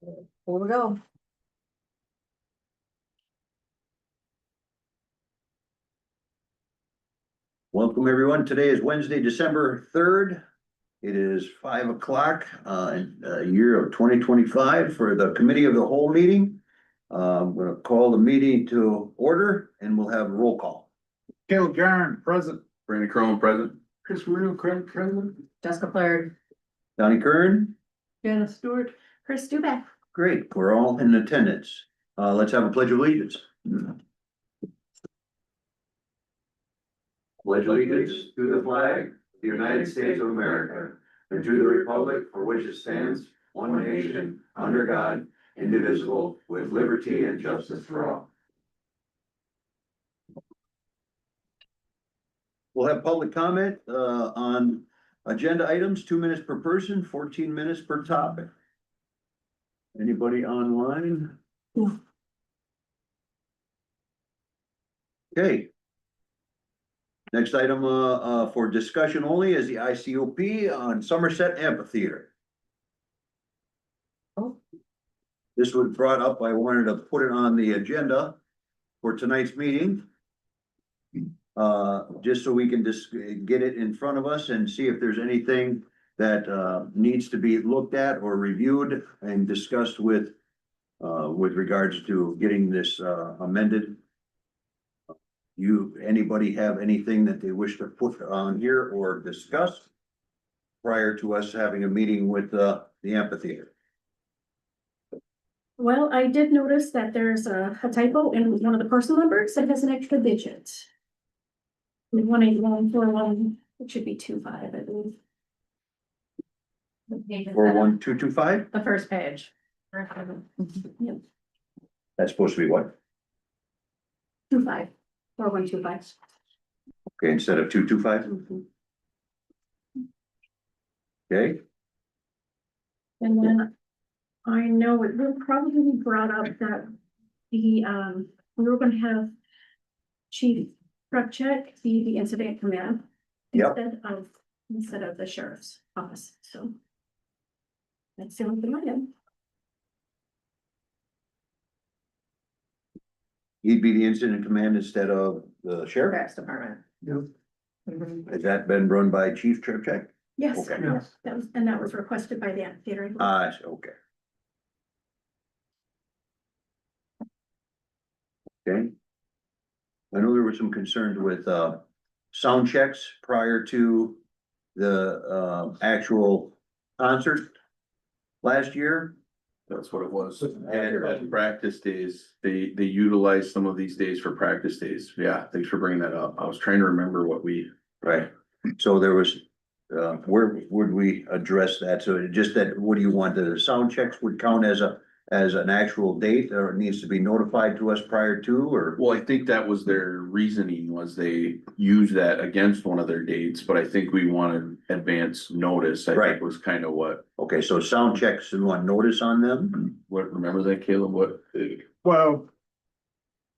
Here we go. Welcome, everyone. Today is Wednesday, December 3rd. It is 5 o'clock, in the year of 2025 for the committee of the whole meeting. I'm gonna call the meeting to order and we'll have a roll call. Caleb Garn, present. Brandon Crone, present. Chris Marino, present. Jessica Flaherty. Donnie Kern, Janice Stewart. Chris Dubak. great, we're all in attendance. Let's have a pledge of allegiance. Pledge allegiance to the flag, of the United States of America, and to the republic for which it stands, one nation, under God, indivisible, with liberty and justice for all. We'll have public comment on agenda items, 2 minutes per person, 14 minutes per topic. Anybody online? No. Okay. Next item for discussion only is the ICOP on Somerset Amphitheater. Oh. This was brought up, I wanted to put it on the agenda for tonight's meeting. Just so we can just get it in front of us and see if there's anything that needs to be looked at or reviewed and discussed with regards to getting this amended. Anybody have anything that they wish to put on here or discuss prior to us having a meeting with the amphitheater? Well, I did notice that there's a typo in one of the parcel numbers that has an extra digit. 18141, it should be 25, I believe. Or 1225, The first page. Yep, that's supposed to be what? 25, 4125. Okay, instead of 225, okay, And then I know it will probably be brought up that the, we were gonna have Chief Krupchak be the incident command. Yep. Instead of the sheriff's office, so. That's the only thing I have. he'd be the incident command instead of the sheriff. Sheriff's Department. Mhm. Has that been run by Chief Tripcheck? Yes, Okay. yes, that was requested by the amphitheater. Okay. Okay. I know there were some concerns with sound checks prior to the actual concert last year. That's what it was. And practice days, they utilize some of these days for practice days. Yeah, thanks for bringing that up. I was trying to remember what we. Right. So there was, where would we address that? So just that, what do you want? The sound checks would count as an actual date, or it needs to be notified to us prior to, or? Well, I think that was their reasoning, was they used that against one of their dates, but I think we wanted advance notice. I Right. think was kind of what, Okay, so sound checks and what, notice on them? remember that, Caleb? What? Well.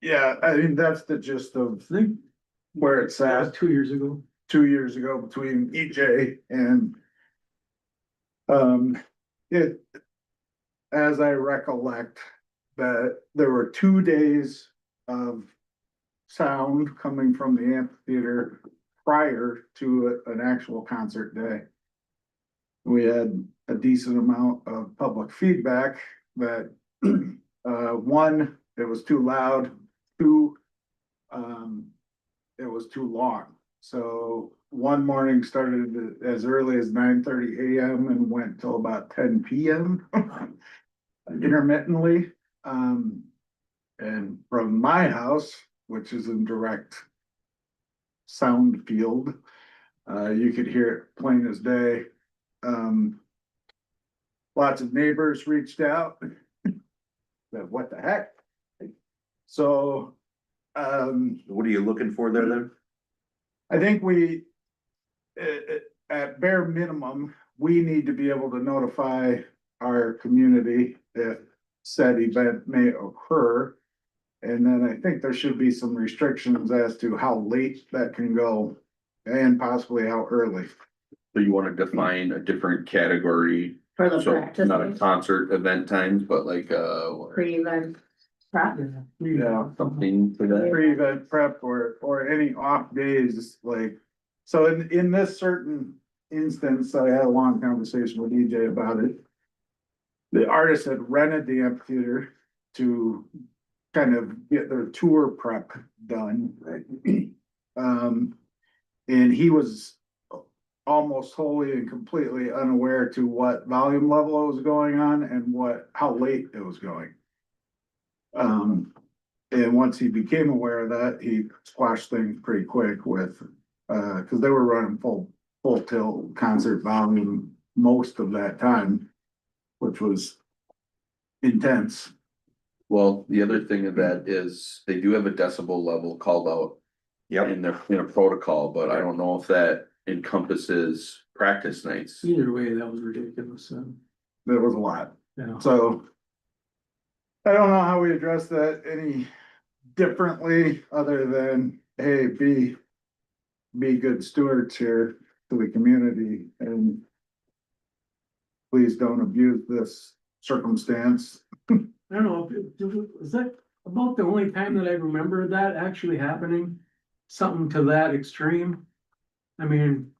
Yeah, I mean, that's the gist of where it's at 2 years ago between EJ and. It. As I recollect, that there were 2 days of sound coming from the amphitheater prior to an actual concert day. We had a decent amount of public feedback that, one, it was too loud, two, it was too long. So one morning started as early as 9:30 AM and went till about 10 PM. Intermittently, and from my house, which is in direct sound field, you could hear it plain as day. Lots of neighbors reached out. That what the heck? So, What are you looking for there then? I think we, at bare minimum, we need to be able to notify our community if said event may occur. And then I think there should be some restrictions as to how late that can go and possibly how early. So you want to define a different category For the So practice. not a days. concert event times, but like, Pre-event prep. Yeah. something for that. Pre-event prep or any off days, like, so in this certain instance, I had a long conversation with EJ about it. The artist had rented the amphitheater to kind of get their tour prep done. And he was almost wholly and completely unaware to what volume level was going on and how late it was going. And once he became aware of that, he squashed things pretty quick with, cause they were running full tilt concert volume most of that time, which was intense. Well, the other thing of that is they do have a decibel level called out Yep, in their protocol, but I don't know if that encompasses practice nights. Either way, that was ridiculous, There was a lot. yeah. So I don't know how we address that any differently other than, hey, be good stewards here to the community and please don't abuse this circumstance. I don't know, is that about the only time that I remember that actually happening? Something to that extreme? I mean,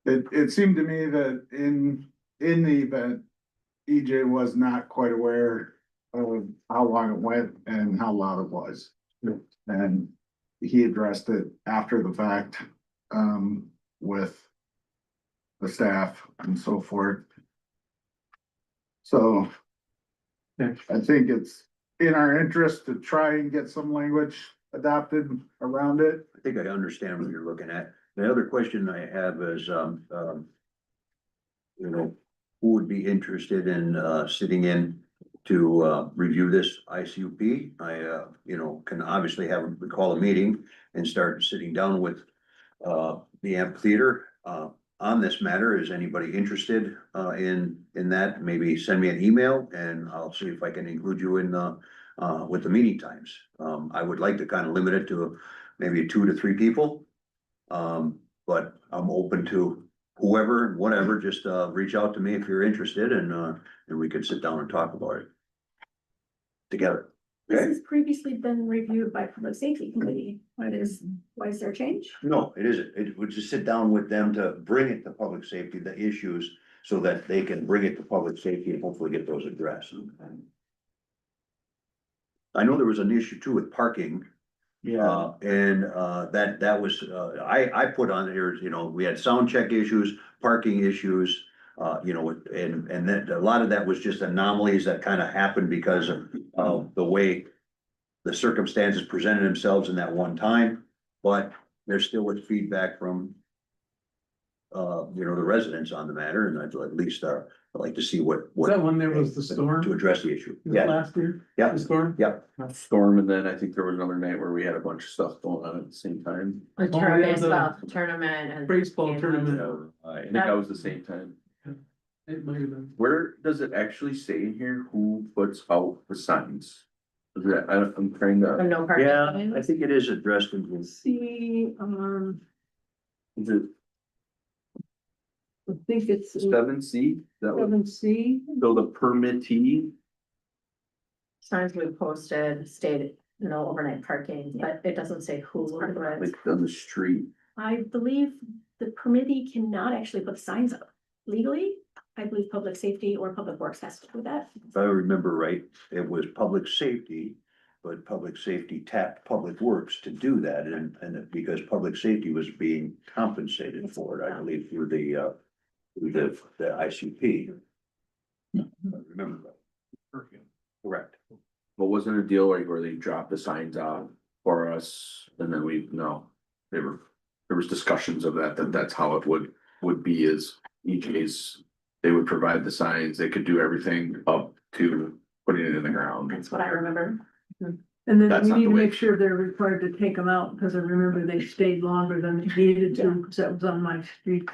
It seemed to me that in the event, EJ was not quite aware of how long it went and how loud it was. And he addressed it after the fact, with the staff and so forth. So Yeah. I think it's in our interest to try and get some language adopted around it. I think I understand what you're looking at. The other question I have is, you know, who would be interested in, sitting in to, review this ICUP? I, you know, can obviously call a meeting and start sitting down with, the amphitheater, on this matter. Is anybody interested, in that? Maybe send me an email and I'll see if I can include you in, with the meeting times. I would like to kind of limit it to maybe 2 to 3 people. But I'm open to whoever and whatever, just, reach out to me if you're interested and we could sit down and talk about it together. This Okay. has previously been reviewed by Public Safety Committee. Why is there a change? No, it isn't. It would just sit down with them to bring it to public safety, the issues, so that they can bring it to public safety and hopefully get those addressed. I know there was an issue too with parking. And that was, I put on here, you know, we had sound check issues, parking issues. You know, and then a lot of that was just anomalies that kind of happened because of the way the circumstances presented themselves in that one time. But there still was feedback from you know, the residents on the matter, and I'd at least, I'd like to see what. was that when there was the storm? To address the issue. Was it Yeah, last year? yeah, The storm? yeah. Storm, and then I think there was another night where we had a bunch of stuff going on at the same time. The Oh, yeah, the baseball tournament and. Baseball and, tournament. I think that was the same time. It might have been. Where does it actually say in here who puts out the signs? Is that, I'm trying the to, No parking. Yeah, I signs. think it is addressed in. See, is it I think it's 7C? That was, C. so the permittee, Signs we posted stated no overnight parking, but it doesn't say who will do it. like on the street. I believe the permittee cannot actually put signs up legally. I believe Public Safety or Public Works has to do that. If I remember right, it was public safety, but public safety tapped Public Works to do that, and because public safety was being compensated for it, I believe, through the ICP. I remember that. Correct. But wasn't a deal like where they dropped the signs out for us and then there was discussions of that's how it would be is EJ's. They would provide the signs, they could do everything up to putting it in the ground. That's what I remember. And then That's we not need the to way- make sure they're required to take them out, because I remember they stayed longer than they needed to, because that was on my street.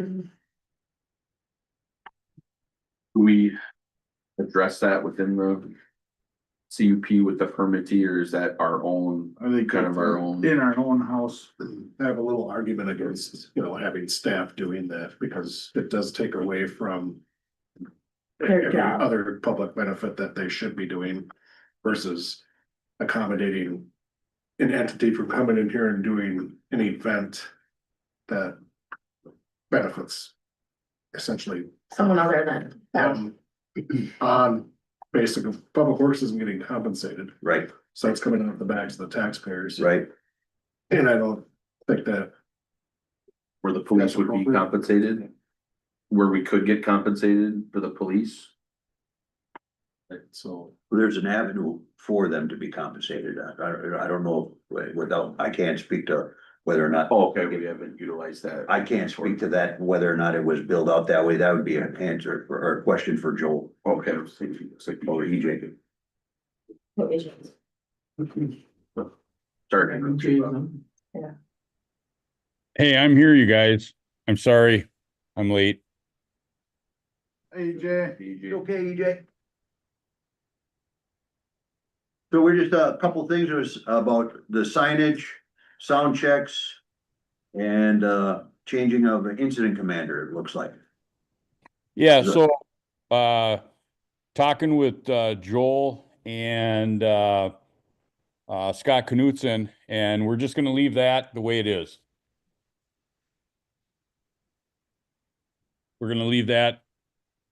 We address that within the CUP with the permittee, or is that our own, I think kind of our own? in our own house. I have a little argument against, having staff doing that because it does take away from Their every job. other public benefit that they should be doing versus accommodating an entity from coming in here and doing an event that benefits essentially Someone other than them. on basically, public works isn't getting compensated, Right, so it's coming out of the backs of the taxpayers. right. And I don't think that, Where the police That's would be appropriate. compensated, where we could get compensated for the police. so, There's an avenue for them to be compensated. I don't know, without, I can't speak to whether or not. Oh, okay, we haven't utilized that. I can't speak to that, whether or not it was built out that way. That would be an answer or a question for Joel Okay, I was thinking, it's like, or EJ. sorry. Hey, I'm here, you guys. I'm sorry. I'm late. AJ, You okay, EJ? So we're just, a couple things was about the signage, sound checks. And changing of an incident commander, it looks like. Yeah, Good. so talking with Joel and Scott Knutson, and we're just gonna leave that the way it is. We're gonna leave that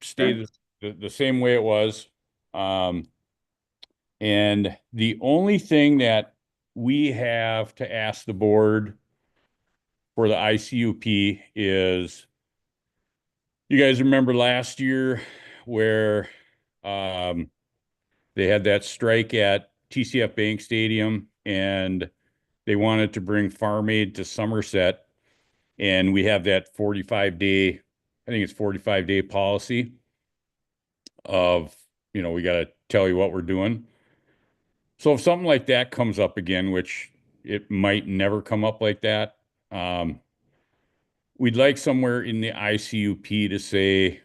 stay the same way it was. And the only thing that we have to ask the board for the ICUP is, you guys remember last year where they had that strike at TCF Bank Stadium and they wanted to bring Farm Aid to Somerset, and we have that 45-day, I think it's 45-day policy of, we got to tell you what we're doing. So if something like that comes up again, which it might never come up like that, we'd like somewhere in the ICUP to say,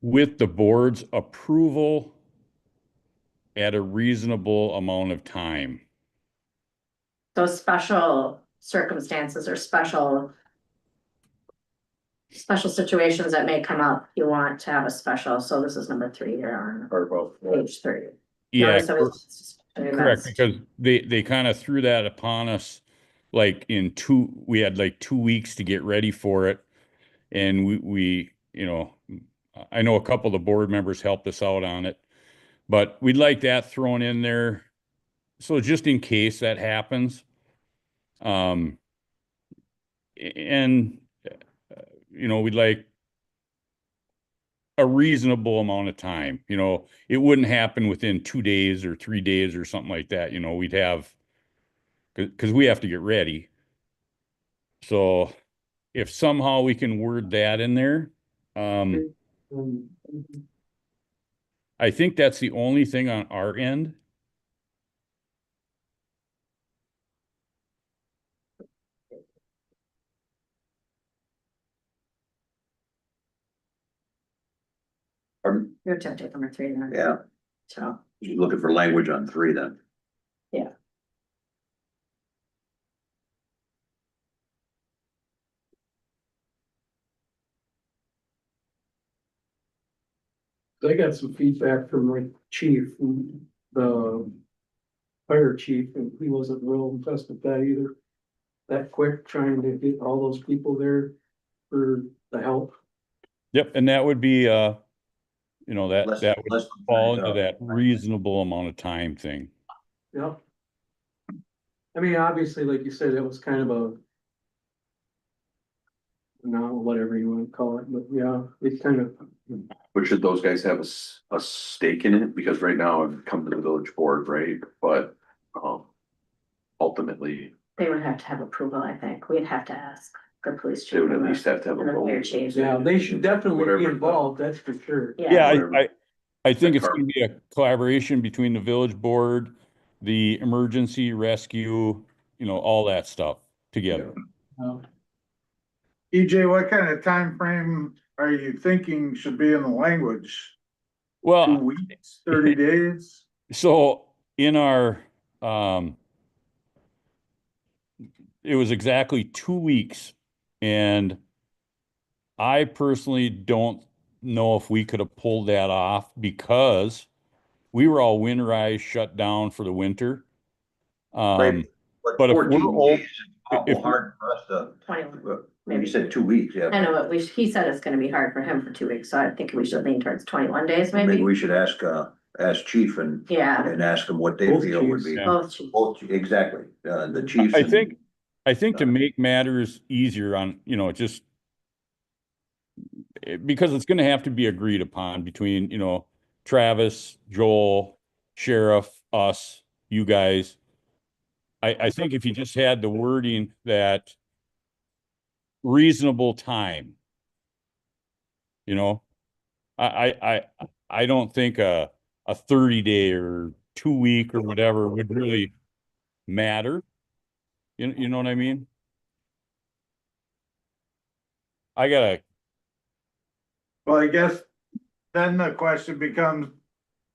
with the board's approval at a reasonable amount of time. Those special circumstances or special situations that may come up, you want to have a special, so this is number 3 here on Or both. page 3. Yeah, Notice I was- correct, because they kind of threw that upon us, like we had like 2 weeks to get ready for it. And we, I know a couple of the board members helped us out on it, but we'd like that thrown in there. So just in case that happens. And, we'd like a reasonable amount of time, it wouldn't happen within 2 days or 3 days or something like that, we'd have, because we have to get ready. So if somehow we can word that in there, I think that's the only thing on our end. You're to take number 3 then. Yeah, So, just looking for language on 3 then. yeah. I got some feedback from my chief, the fire chief, and he wasn't real impressed with that either. That quick, trying to get all those people there for the help. Yep, and that would be, that Less- that would less fall than into that reasonable amount of time thing. Yep. I mean, obviously, like you said, it was kind of a. No, whatever you want to call it, but yeah, it's kind of, But should those guys have a stake in it? Because right now I've come to the village board, right? But, ultimately, They would have to have approval, I think. We'd have to ask the police chief. they would at least have to have a And the fire vote. chief. yeah, they should definitely be Whatever. involved, that's for sure. Yeah, whatever. I think The it's gonna be a collaboration between the village board, the emergency rescue, all that stuff together. EJ, what kind of time frame are you thinking should be in the language? 2 Well, weeks, 30 days? so in our, it was exactly 2 weeks, and I personally don't know if we could have pulled that off because we were all winterized, shut down for the winter. Right. But if we're 14 old, days is awful hard for us to, 21. you said 2 weeks, yeah. I know, but he said it's gonna be hard for him for 2 weeks, so I think we should lean towards 21 days, Maybe maybe. we should ask chief and Yeah. ask them what they Both feel would chiefs. be. Yeah. Both. Exactly, the chiefs. I and- think to make matters easier on, just because it's gonna have to be agreed upon between, Travis, Joel, sheriff, us, you guys. I think if you just had the wording that reasonable time, I don't think a 30-day or 2 week or whatever would really matter. You know what I mean? I gotta, Well, I guess then the question becomes,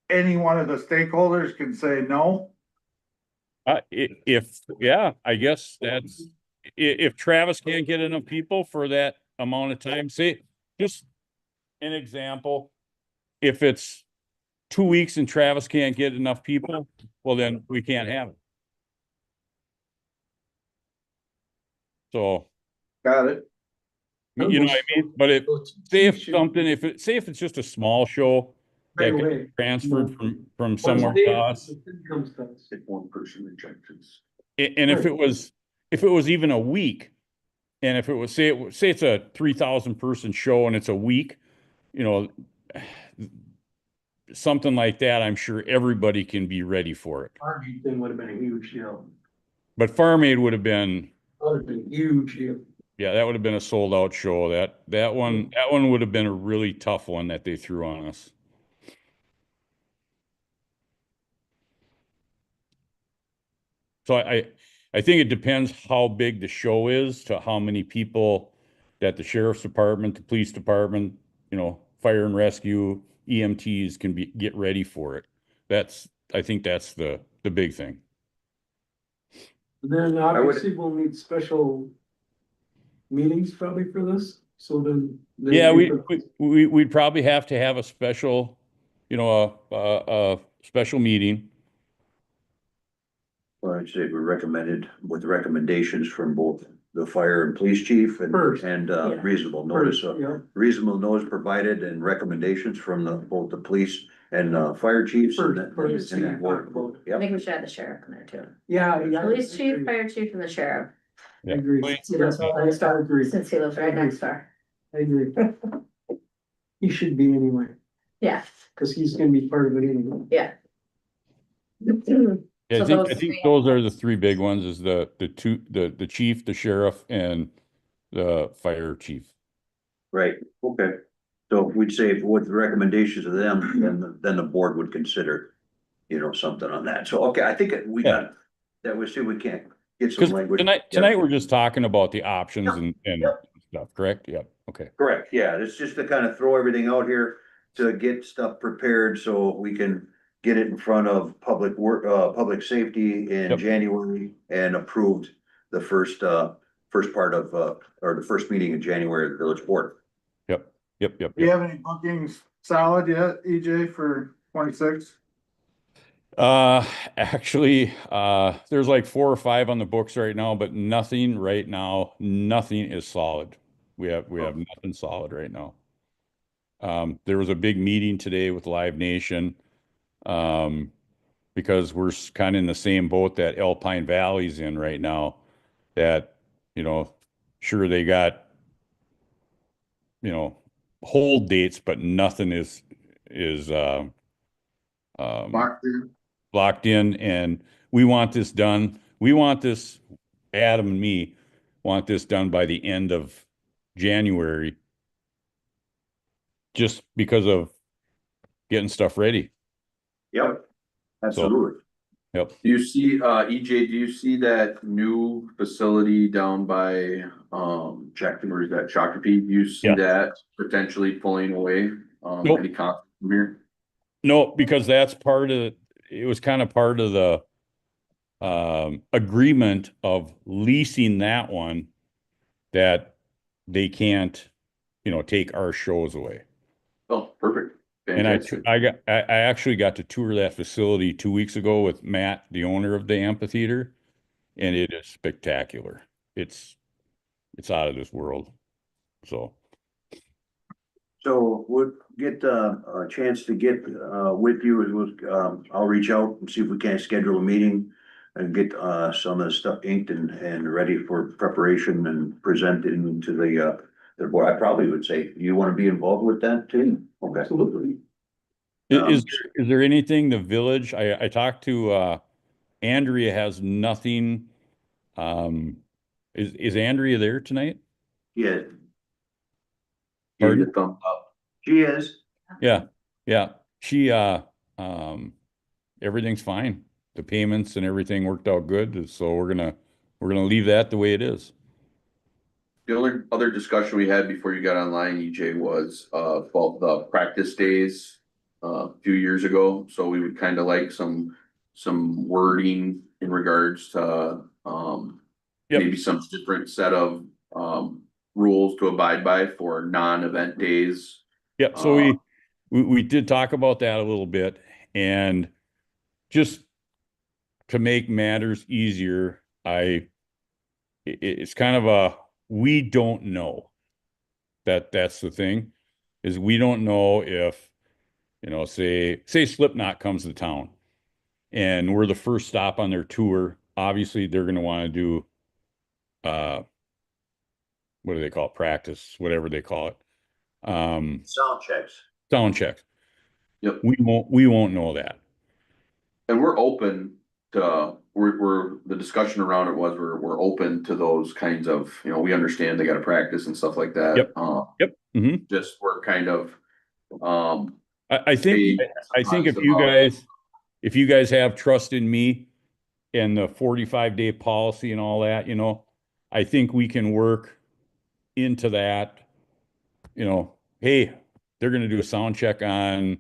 any one of the stakeholders can say no. yeah, I guess that's, if Travis can't get enough people for that amount of time, say, just an example. If it's 2 weeks and Travis can't get enough people, well, then we can't have it. So, Got it. you know what I mean? But say if it's just a small show that Right gets away. transferred from Once somewhere they- to us. it comes to us. If one person rejects. And if it was even a week, and if it was, say it's a 3,000 person show and it's a week, something like that, I'm sure everybody can be ready for it. Our thing would have been a huge deal. But Farm Aid would have been, Would have been a huge deal. yeah, that would have been a sold out show. That one would have been a really tough one that they threw on us. So I think it depends how big the show is to how many people that the sheriff's department, the police department, fire and rescue, EMTs can get ready for it. I think that's the big thing. Then obviously we'll need special meetings probably for this, so then. Yeah, we'd probably have to have a special, a special meeting. Well, I'd say we recommended with recommendations from both the fire and police chief and, First. Yeah. reasonable notice, Yeah, reasonable notice provided and recommendations from both the police and, fire chiefs. and First, for the and city that to work. talk about. I Yep, think we should add the sheriff in there too. Yeah. Police chief, fire chief, and the sheriff, I agree. Please. He lives right next door. agree. Since he lives right next door. I agree. He should be anyway, Yeah, cause he's gonna be part of it anyway. yeah. Yeah, So I those think three- those are the three big ones is the chief, the sheriff, and the fire chief. right, okay. So we'd say with the recommendations of them, then the board would consider, something on that. So, okay, I think we got, that we see we can't get some Because language. tonight we're just talking about the options and Yep. stuff, correct? Yep, okay. Correct, yeah, it's just to kind of throw everything out here to get stuff prepared so we can get it in front of public work, public safety in Yep. January and approved the first part of, or the first meeting in January of the village board. Yep. Do you have any bookings solid yet, EJ, for 26? Actually, there's like 4 or 5 on the books right now, but nothing right now, nothing is solid. We have nothing solid right now. There was a big meeting today with Live Nation, because we're kind of in the same boat that Alpine Valley's in right now, that, sure they got, hold dates, but nothing is, Locked in? locked in, and we want this done. We want this, Adam and me want this done by the end of January. Just because of getting stuff ready. Yep, absolutely. Yep. Do you see, EJ, do you see that new facility down by, where is that, Shakopee? Do you see Yeah. that potentially pulling away, Nope. any cost from here? No, because that's it was kind of part of the agreement of leasing that one, that they can't take our shows away. Oh, perfect. And Fantastic. I actually got to tour that facility 2 weeks ago with Matt, the owner of the amphitheater, and it is spectacular. It's out of this world. So, So we'll get a chance to get with you, and I'll reach out and see if we can schedule a meeting and get some of the stuff inked and ready for preparation and presenting to the board. I probably would say, you want to be involved with that too? Okay. Absolutely. is there anything the village, I talked to Andrea has nothing. Is Andrea there tonight? Yeah, Give you Pardon? a thumbs up. she is. Yeah, yeah. She everything's fine. The payments and everything worked out good, so we're gonna leave that the way it is. The only other discussion we had before you got online, EJ, was about the practice days a few years ago. So we would kind of like some wording in regards to Yep. maybe some different set of rules to abide by for non-event days. Yep, so we did talk about that a little bit, and just to make matters easier, it's kind of a, we don't know. That's the thing, is we don't know if, say Slipknot comes to town and we're the first stop on their tour. Obviously, they're gonna want to do what do they call it? Practice, whatever they call it. Sound checks. Sound checks. Yep. We won't know that. And we're open to, the discussion around it was, we're open to those kinds of, we understand they gotta practice and stuff like that. Yep. Yep. Mhm. Just we're kind of, I think if you guys have trust in me and the 45-day policy and all that, I think we can work into that, hey, they're gonna do a sound check on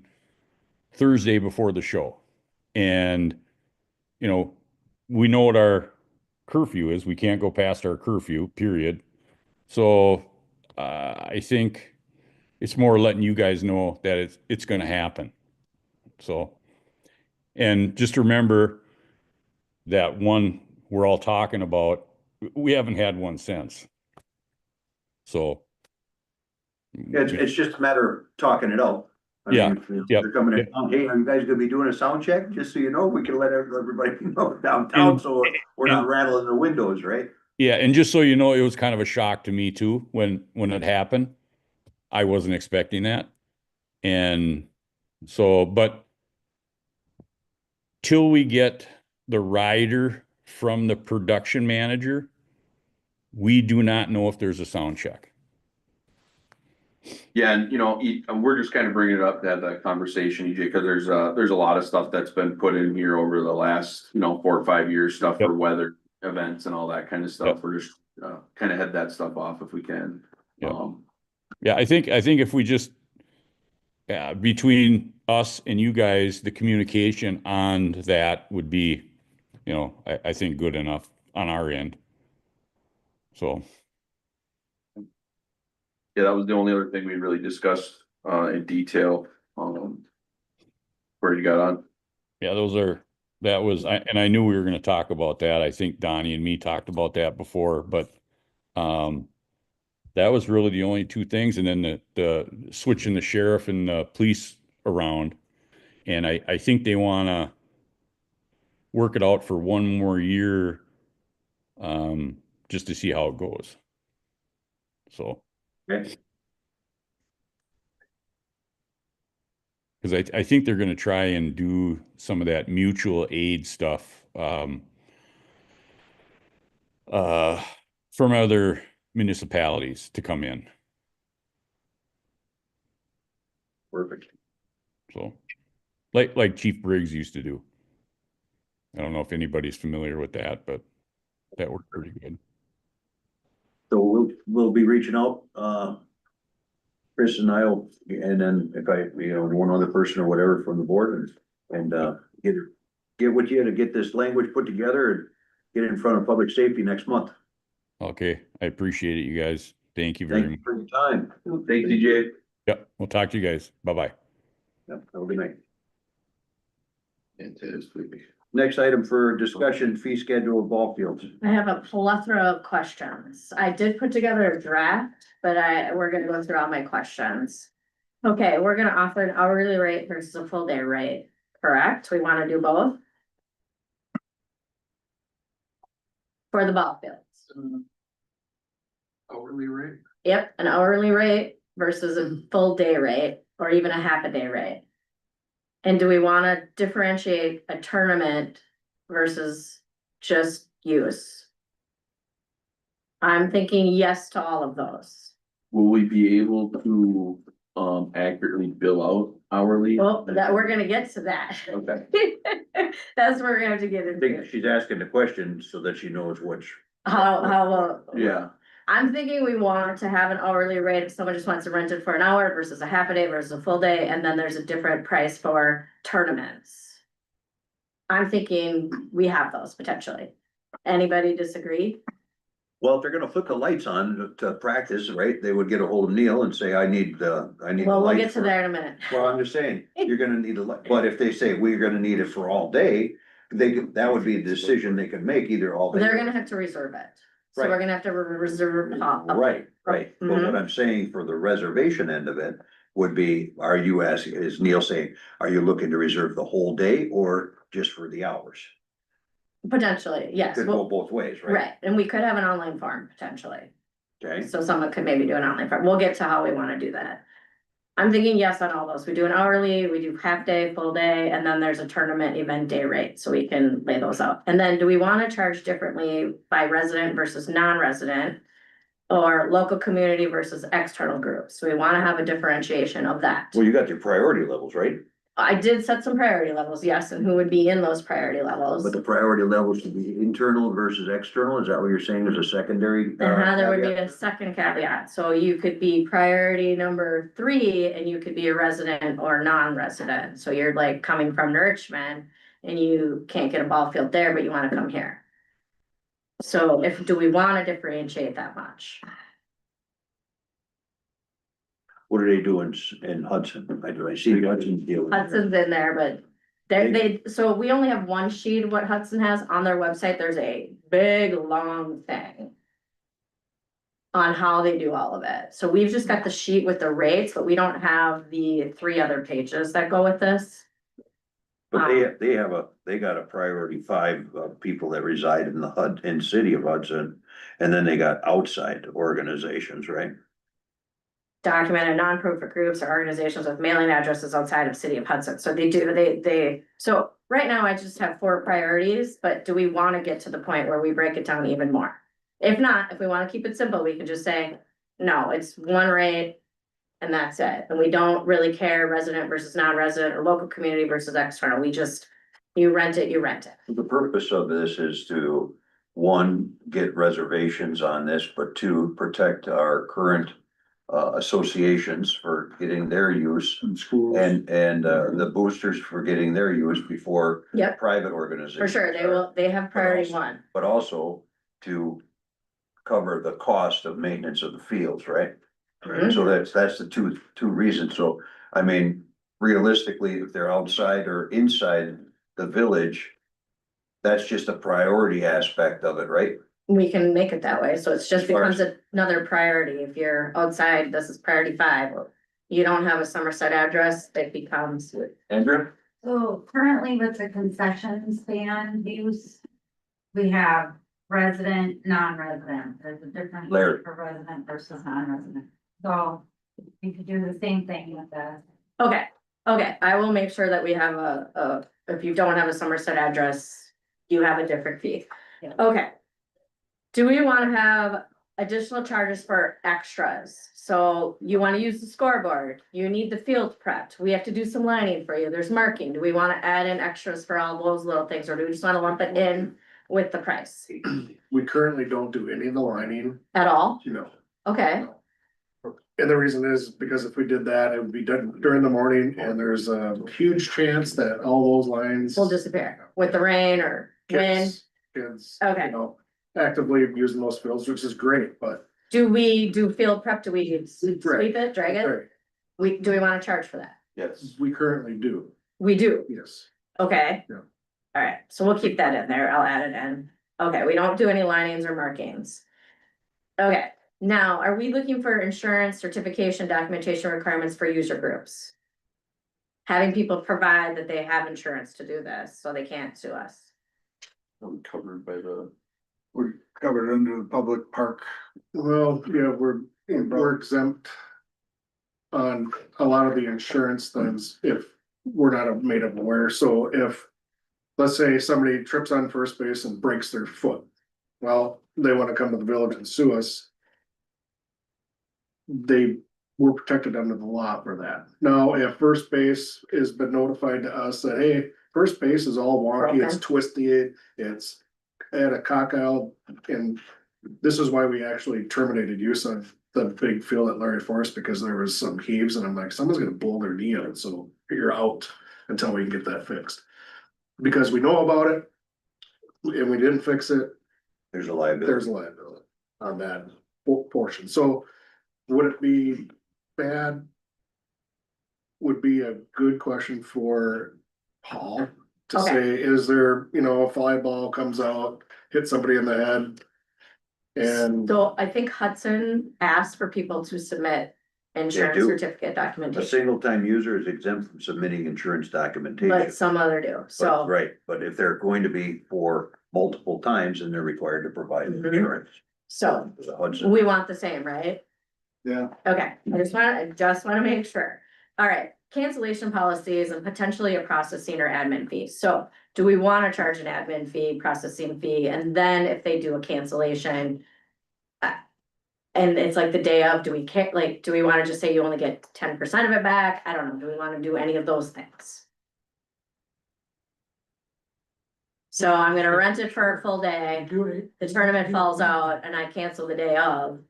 Thursday before the show. And, we know what our curfew is. We can't go past our curfew, period. So I think it's more letting you guys know that it's gonna happen. So, and just remember that one we're all talking about, we haven't had one since. So. It's just a matter of talking it out. I Yeah, mean, yep, they're coming in, yep. hey, are you guys gonna be doing a sound check? Just so you know, we can let everybody know downtown, so we're not rattling their windows, right? Yeah, and just so you know, it was kind of a shock to me too, when it happened. I wasn't expecting that. And so, but till we get the rider from the production manager, we do not know if there's a sound check. yeah, and and we're just kind of bringing it up to have that conversation, EJ, because there's a lot of stuff that's been put in here over the last, 4 or 5 years, stuff for weather events and all that kind of stuff. Yep. We're just kind of head that stuff off if we can. Yep. Yeah, I think if we just, between us and you guys, the communication on that would be, I think good enough on our end. So, Yeah, that was the only other thing we really discussed in detail. Where you got on? yeah, and I knew we were going to talk about that. I think Donnie and me talked about that before, but, that was really the only two things. And then the switching the sheriff and the police around. And I think they want to work it out for one more year, just to see how it goes. So, Okay. because I think they're going to try and do some of that mutual aid stuff, from other municipalities to come in. Perfect. So, like Chief Briggs used to do. I don't know if anybody's familiar with that, but that worked pretty good. So we'll be reaching out, Chris and I'll, and then if one other person or whatever from the board and get with you to get this language put together and get it in front of public safety next month. Okay, I appreciate it, you guys. Thank you very Thank you much. for your time. Thanks, DJ. Yep, we'll talk to you guys. Bye-bye. Yep, have a good night. And it is sleepy. Next item for discussion, fee schedule of ball fields. I have a plethora of questions. I did put together a draft, but we're gonna go through all my questions. Okay, we're gonna offer an hourly rate versus a full day rate, correct? We wanna do both? For the ball fields. Hourly rate? Yep, an hourly rate versus a full day rate, or even a half a day rate. And do we wanna differentiate a tournament versus just use? I'm thinking yes to all of those. Will we be able to, accurately bill out hourly? Well, that, we're gonna get to that. Okay. That's what we're gonna have to get I think into. she's asking the question so that she knows which. How. Yeah. I'm thinking we want to have an hourly rate if someone just wants to rent it for an hour versus a half a day versus a full day, and then there's a different price for tournaments. I'm thinking we have those potentially. Anybody disagree? Well, if they're gonna flip the lights on to practice, right, they would get a hold of Neil and say, I need the Well, we'll lights get to for-" there in a minute. Well, I'm just saying, you're gonna need a light, but if they say we're gonna need it for all day, that would be a decision they can make, either all day. They're gonna have to reserve it. So we're Right. gonna have to reserve. Right, right, but Mhm. what I'm saying for the reservation end of it would be, are you asking, is Neil saying, are you looking to reserve the whole day or just for the hours? Potentially, yes. Could go Well, both ways, right? right, and we could have an online form potentially. Okay, So someone could maybe do an online form. We'll get to how we wanna do that. I'm thinking yes on all those. We do an hourly, we do half day, full day, and then there's a tournament event day rate, so we can lay those out. And then do we wanna charge differently by resident versus non-resident? Or local community versus external groups? So we wanna have a differentiation of that. well, you got your priority levels, right? I did set some priority levels, yes, and who would be in those priority levels? But the priority levels should be internal versus external, is that what you're saying is a secondary? There would be caveat? a second caveat, so you could be priority number 3 and you could be a resident or non-resident, so you're like coming from Richmond. And you can't get a ball field there, but you wanna come here. So do we wanna differentiate that much? What are they doing in Hudson? I see Hudson deal. Hudson's in there, but so we only have one sheet of what Hudson has on their website, there's a big, long thing. On how they do all of it, so we've just got the sheet with the rates, but we don't have the 3 other pages that go with this. But they got a priority 5 people that reside in in city of Hudson. And then they got outside organizations, right? Documented non-profit groups or organizations with mailing addresses outside of city of Hudson, so they, so right now I just have 4 priorities, but do we wanna get to the point where we break it down even more? If not, if we wanna keep it simple, we can just say, no, it's one rate. And that's it, and we don't really care resident versus non-resident or local community versus external, we just, you rent it, you rent it. The purpose of this is to, 1, get reservations on this, but 2, protect our current associations for getting their use. In schools. And the boosters for getting their use before Yep, private organizations. for sure, they have priority 1. But also to cover the cost of maintenance of the fields, right? Mhm. So that's the two reasons, so, I mean, realistically, if they're outside or inside the village. That's just a priority aspect of it, right? We can make it that way, so it's just As far becomes another priority, if you're outside, this is priority 5. You don't have a Somerset address, it becomes, Andrew? So currently with the concession stand use, we have resident, non-resident, there's a difference Larry. for resident versus non-resident. So we could do the same thing with the, okay, I will make sure that we have if you don't have a Somerset address, you have a different fee. Yeah. Okay. Do we wanna have additional charges for extras? So you wanna use the scoreboard, you need the field prepped, we have to do some lining for you, there's marking, do we wanna add in extras for all those little things, or do we just wanna lump it in with the price We currently don't do any of the lining, at all? you know, Okay, and the reason is because if we did that, it would be done during the morning and there's a huge chance that all those lines. will disappear with the rain or wind. Kids, Okay. you know, actively using those fields, which is great, but Do we do field prep? Do we sweep it, drag it? Right, Do we wanna charge for that? Yes. we currently do, We do, yes. okay. Yeah. Alright, so we'll keep that in there. I'll add it in. Okay, we don't do any linings or markings. Okay, now, are we looking for insurance, certification, documentation requirements for user groups? Having people provide that they have insurance to do this, so they can't sue us. Covered by the. We're covered under the public park. Well, yeah, we're exempt on a lot of the insurance things if we're not made of aware. So if, let's say somebody trips on first base and breaks their foot, well, they wanna come to the village and sue us. We're protected under the law for that. Now, if first base has been notified to us that, hey, first base is all wonky, it's Broken. twisty, it's at a cockeyed, and this is why we actually terminated use of the big field at Larry Forest, because there was some heaves, and I'm like, someone's gonna blow their knee on it, so you're out until we can get that fixed. Because we know about it, and we didn't fix it, There's a liability. there's a liability on that portion, so would it be bad? Would be a good question for Paul to Okay. say, is there, a fly ball comes out, hit somebody in the head? And So I think Hudson asked for people to submit insurance do. certificate A documentation, single time user is exempt from submitting insurance documentation. but some other do, But- so. Right, but if they're going to be for multiple times, then they're required to provide Mhm. insurance. So The Hudson. we want the same, right? Yeah, Okay, I just wanna make sure. Alright, cancellation policies and potentially a processing or admin fee. So do we wanna charge an admin fee, processing fee, and then if they do a cancellation? And it's like the day of, do we wanna just say you only get 10% of it back? I don't know, do we wanna do any of those things? So I'm gonna rent it for a full day, the tournament falls out and I cancel the day of.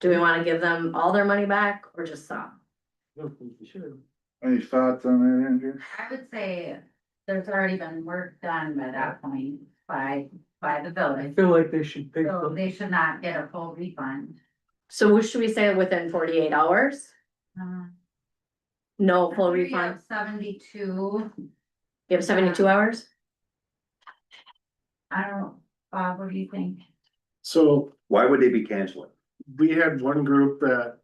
Do we wanna give them all their money back or just some? any thoughts on that, Andrew? I would say there's already been work done by that point by the I village. feel like they should pay. So they should not get a full refund. So what should we say within 48 hours? No full We refund, have 72, you have 72 hours? I don't, Bob, what do you think? so Why would they be canceling? we had one group that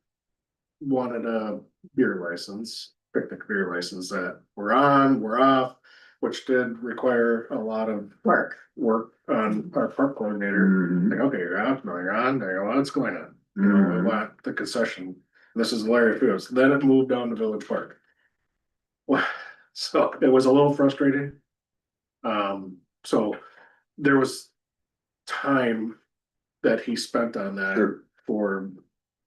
wanted a beer license, picnic beer license that we're off, which did require a lot of Work. work on our park coordinator. Mhm. Like, okay, you're off, no, you're on, there, what's going on? We Mhm. want the concession, this is Larry Fields, then it moved down to Village Park. Well, so it was a little frustrating. So there was time that he spent on that Sure. for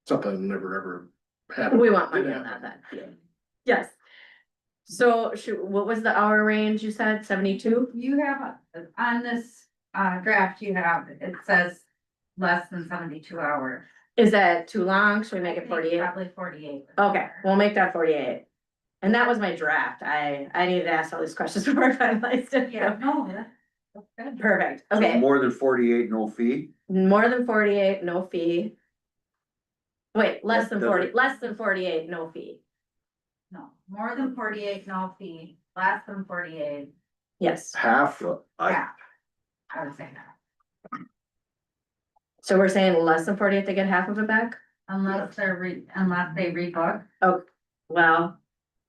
something that never ever happened. We want money on that then. Yes. So what was the hour range you said, 72? You have, on this, draft you have, it says less than 72 hours. Is that too long? Should we make it 48? Probably 48. Okay, we'll make that 48. And that was my draft. I needed to ask all these questions before I finalized it. Yeah, no, that's good. Perfect, So okay, more than 48, no fee? more than 48, no fee. Wait, less than Does 40, it- less than 48, no fee. No, more than 48, no fee, less than 48, Yes, Half, yeah. I would say that, so we're saying less than 48 to get half of it back? unless unless they rebook. Well,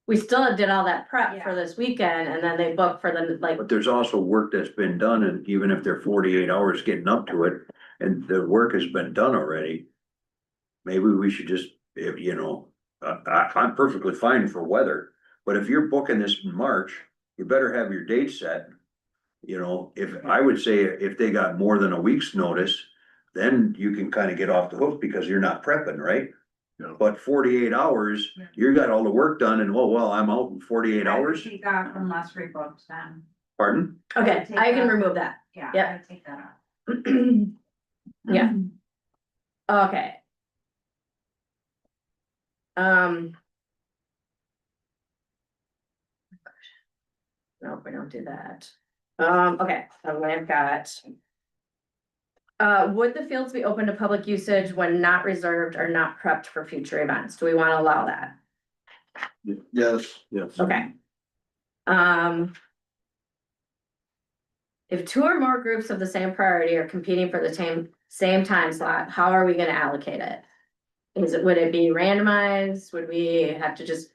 we still did all that prep for Yeah. this weekend and then they booked for the, like, but there's also work that's been done, and even if they're 48 hours getting up to it, and the work has been done already. Maybe we should just, if, I'm perfectly fine for weather, but if you're booking this in March, you better have your date set. If, I would say if they got more than a week's notice, then you can kind of get off the hook because you're not prepping, right? Yeah. But 48 hours, you got all the work done and, oh, well, I'm out in 48 I would hours, Take off unless rebooked then, pardon? okay, take I can that. remove that. yeah, Yep. I would take that off. Yeah. Okay. No, we don't do that. Okay, so I've got. Would the fields be open to public usage when not reserved or not prepped for future events? Do we wanna allow that? Yes. Yes. Okay. Um. If two or more groups of the same priority are competing for the same time slot, how are we gonna allocate it? Would it be randomized? Would we have to just?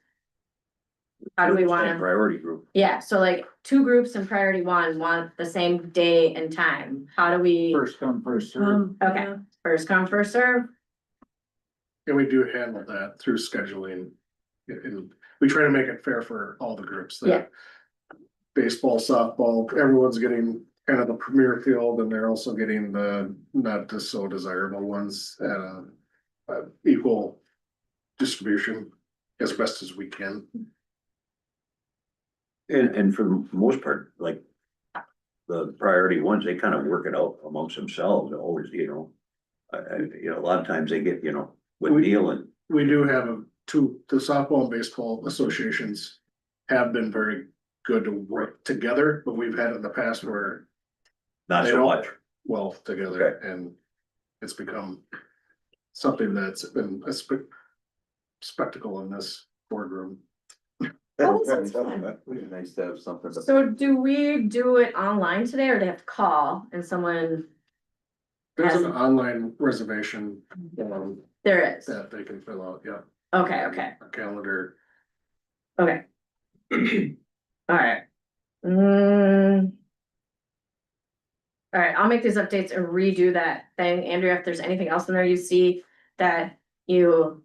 How do we Same wanna, Priority group. yeah, so like two groups in priority one want the same day and time. How do we, First come, first served. Okay. yeah. first come, first serve? And we do handle that through scheduling. And we try to make it fair for all the groups Yeah. that. Baseball, softball, everyone's getting kind of the premier field and they're also getting the not just so desirable ones at a equal distribution as best as we can. And for the most part, like. The priority ones, they kind of work it out amongst themselves, always, you know, a lot of times they get, with Neil and. We do have the softball and baseball associations have been very good to work together, but we've had in the past where Not they so don't much. work well together and it's become something that's been a spectacle in this boardroom. Oh, that sounds fun. Would be nice to have something. So do we do it online today or do they have to call and someone, There's an Has- online reservation there is, that they can fill out, yeah, okay, okay, a calendar. okay. Alright. Mm. Alright, I'll make these updates and redo that thing. Andrea, if there's anything else in there you see that you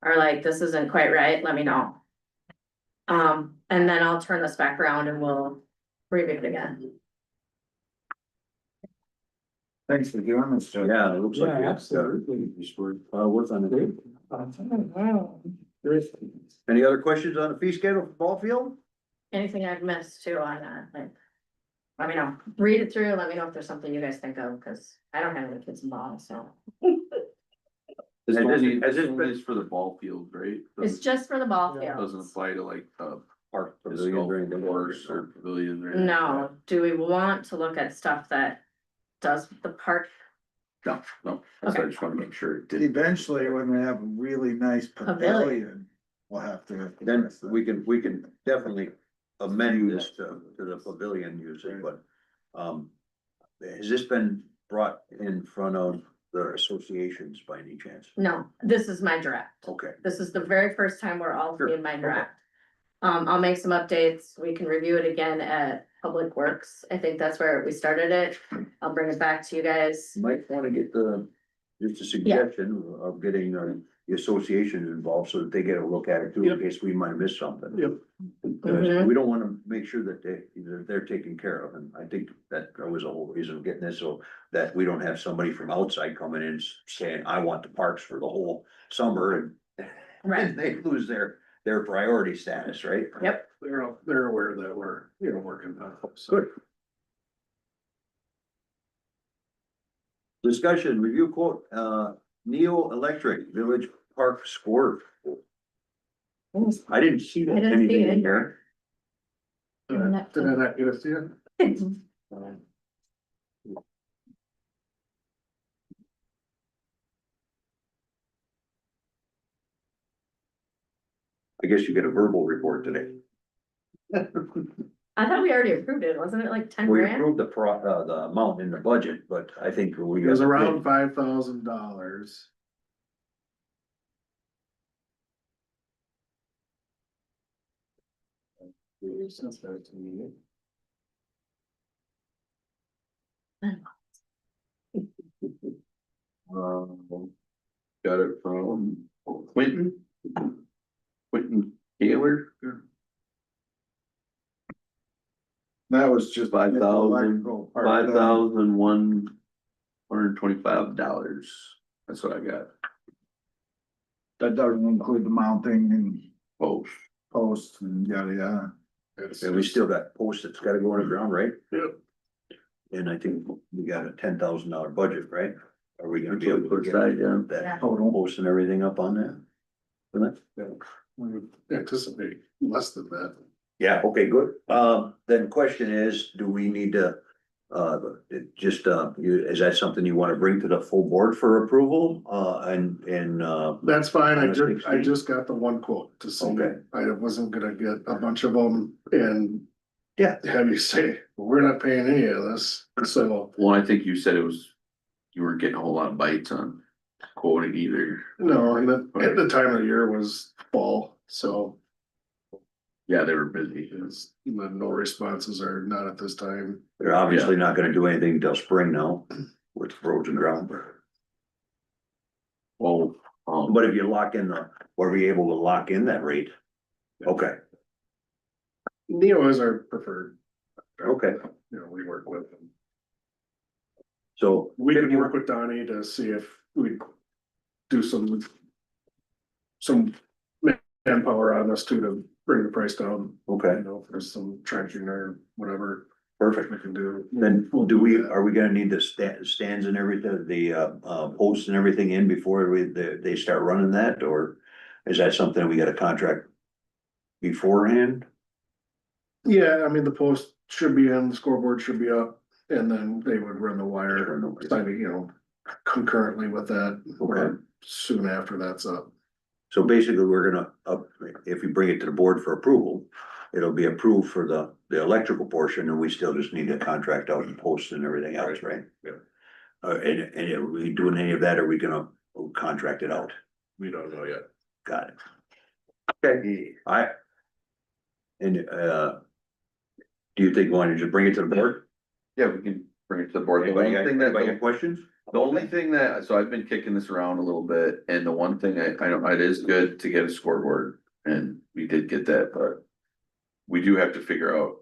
are like, this isn't quite right, let me know. And then I'll turn this back around and we'll review it again. Thanks for doing this, Joe. Yeah, it looks like. Yeah, it's, absolutely. Just work on it. Great. Any other questions on the fee schedule for ball field? Anything I've missed too on that, like. Let me know, read it through, let me know if there's something you guys think of, cause I don't have any kids involved, so. This Has this- only, has this this only been- is for the ball field, right? It's just for the ball Yeah. Doesn't fields. apply to like Park the pavilion during the course or pavilion or. anything like No, do we want to look at stuff that does the park? that. No, that's why I just wanna make sure it did. Eventually, when we have a really nice Pavilion. pavilion, we'll have to. Then we can definitely amend this to the pavilion usage, but, has this been brought in front of the associations by any chance? No, this is my draft. Okay, This is the very first time we're all Sure, seeing my okay. draft. I'll make some updates. We can review it again at Public Works. I think that's where we started it. I'll bring it back to you guys. might wanna get just a suggestion of getting the associations involved so that they get a look at it too, in case we might have missed something. Yep. Because Mhm. we don't wanna make sure that they're taken care of, and I think that was the whole reason of getting this, so that we don't have somebody from outside coming in saying, I want the parks for the whole summer, and Right, they lose their priority status, right? yep. They're aware that we're, working on it, so. Good. Discussion, review quote, Neo Electric Village Park Score. I didn't see that, I didn't see anything it in in there. Did I not get it to you? I guess you get a verbal report today. I thought we already approved it. Wasn't it like 10 We grand? approved the amount in the budget, but I think we. It was around $5,000. Got it from Quentin. Quentin Taylor. That was just. $5,000 electrical part of that. $5,125. That's what I got. That doesn't include the mounting and Oh, posts and yada yada. And we still got posts that's gotta go on the ground, right? Yep. And I think we got a $10,000 budget, right? Are we gonna be able to Put get aside, yeah. that Total. post and everything up on that? For that? We would anticipate less than that. Yeah, okay, good. Then question is, do we need to it just, is that something you wanna bring to the full board for approval? And That's fine, I On the just, I 16th? just got the one quote to see. Okay. I wasn't gonna get a bunch of them and yeah, have you say, well, we're not paying any of this, so. Well, I think you said it was, you weren't getting a whole lot of bites on quoting either. No, and at the time of the year was fall, so Yeah, they were busy. it's, no responses are not at this time. they're obviously not gonna do anything till spring now with roads and ground. Well, But if you lock in were we able to lock in that rate? Okay, Neo is our preferred. okay, You know, we work with them. so. We can work with Donnie to see if we do some manpower on us too, to bring the price down. Okay, You know, if there's some trenching or whatever perfect. we can do. Then We'll do we, that. are we gonna need the stands and everything, the posts and everything in before they start running that, or is that something we got a contract beforehand? Yeah, I mean, the post should be in, the scoreboard should be up, and then they would run the wire, you know, concurrently with that, or soon after that's up. So basically, we're gonna, if you bring it to the board for approval, it'll be approved for the electrical portion, and we still just need to contract out the posts and everything else, right? Yeah. And are we doing any of that, or are we gonna contract it out? We don't know yet. Got it. Okay, do you think we want to just bring it to the board? yeah, we can bring it to the board. The Anybody one thing that, got questions? the only thing that, so I've been kicking this around a little bit, and the one thing I know, it is good to get a scoreboard, and we did get that, but we do have to figure out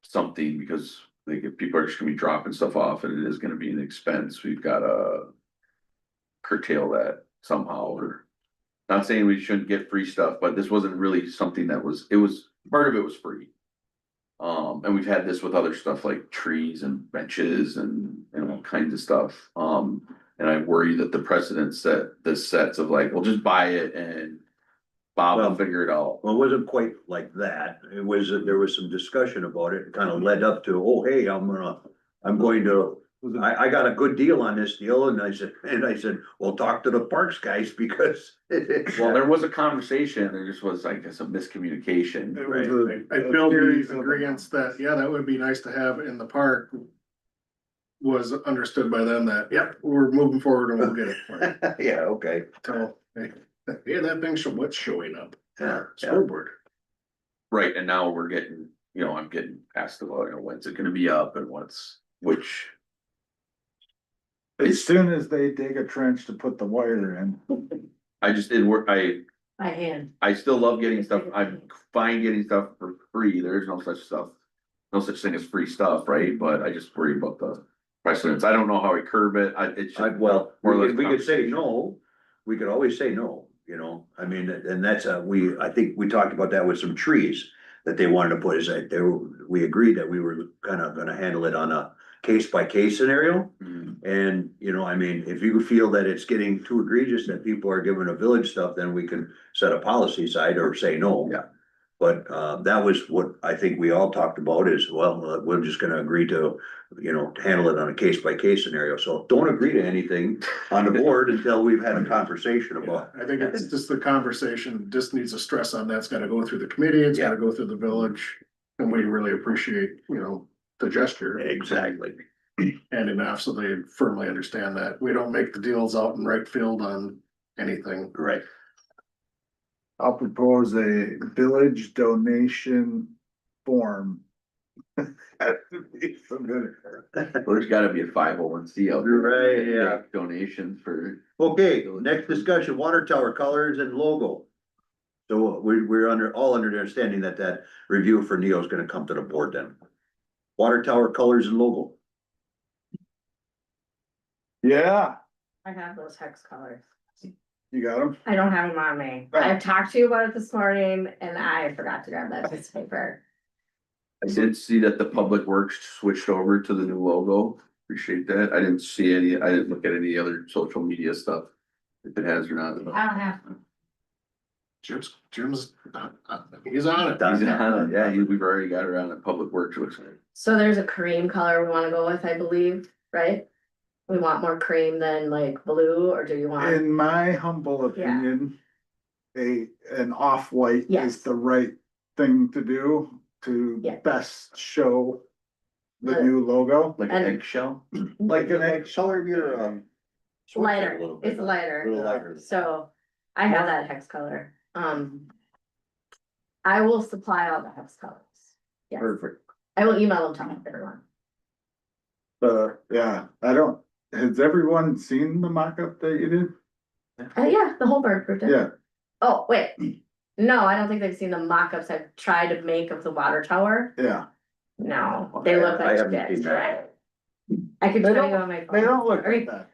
something, because like if people are just gonna be dropping stuff off and it is gonna be an expense, we've gotta curtail that somehow, or not saying we shouldn't get free stuff, but this wasn't really something that was, part of it was free. And we've had this with other stuff like trees and benches and all kinds of stuff. And I worry that the precedents that this sets of like, well, just buy it and Bob will figure it out. Well, it wasn't quite like that. It was, there was some discussion about it, kind of led up to, oh, hey, I got a good deal on this deal, and I said, well, talk to the parks guys, because. Well, there was a conversation, there just was, I guess, a miscommunication. It was I feel the agreeance that, yeah, that would be nice to have in the park. Was understood by them that, yep, we're moving forward and we'll get it. for you. Yeah, okay. Tell, hey, that thing what's showing up, Yeah, yeah. scoreboard. Right, and now we're getting, I'm getting asked about, when's it gonna be up and which. As soon as they dig a trench to put the wire in. I just didn't work, By hand. I still love getting stuff, I'm fine getting stuff for free, there's no such thing as free stuff, right? But I just worry about the precedents, I don't know how we curb it, Well, More or less we could say conversation. no, we could always say no, I mean, and that's, I think we talked about that with some trees. That they wanted to put, is that we agreed that we were kind of gonna handle it on a case by case scenario. Mhm. And, I mean, if you feel that it's getting too egregious that people are giving a village stuff, then we can set a policy side or say no. Yeah. But, that was what I think we all talked about is, well, we're just gonna agree to, handle it on a case by case scenario. So don't agree to anything on the board until we've had a conversation about. I think it's just the conversation, just needs to stress on that's gotta go through the committee, it's gotta go through the village. And we really appreciate, the gesture. Exactly. And enough, so they firmly understand that we don't make the deals out in right field on anything. Right. I'll propose a village donation form. There's gotta be a 501c out there. Right, yeah. Donations for. Okay, next discussion, water tower colors and logo. So we're all under the understanding that review for Neo is gonna come to the board then. Water tower colors and logo. Yeah, I have those hex colors. you got them? I don't have them on me. Oh. I've talked to you about it this morning and I forgot to grab that piece of paper. I did see that the Public Works switched over to the new logo. Appreciate that. I didn't look at any other social media stuff. If it has or not. I don't have. Jim's, he's on it. Done. Yeah, we've already got it on the public works, looks like. So there's a cream color we wanna go with, I believe, right? We want more cream than like blue, or do you want? In my humble opinion, an off-white Yes. is the right thing to do to Yeah. best show the The- new logo. Like And- an eggshell? Like an egg, Color of your, sweatshirt a Lighter, little bit, it's huh? lighter. A little lighter. So I have that hex color. I will supply all the hex colors. Yes, Perfect. I will email them to everyone. yeah, has everyone seen the mock-up that you did? Yeah, the whole bird approved it. Yeah, Oh, wait. No, I don't think they've seen the mock-ups I've tried to make of the water tower. yeah. No, they look I like haven't shit. seen that. I could They tell you don't- on my phone. They don't look I mean, like that.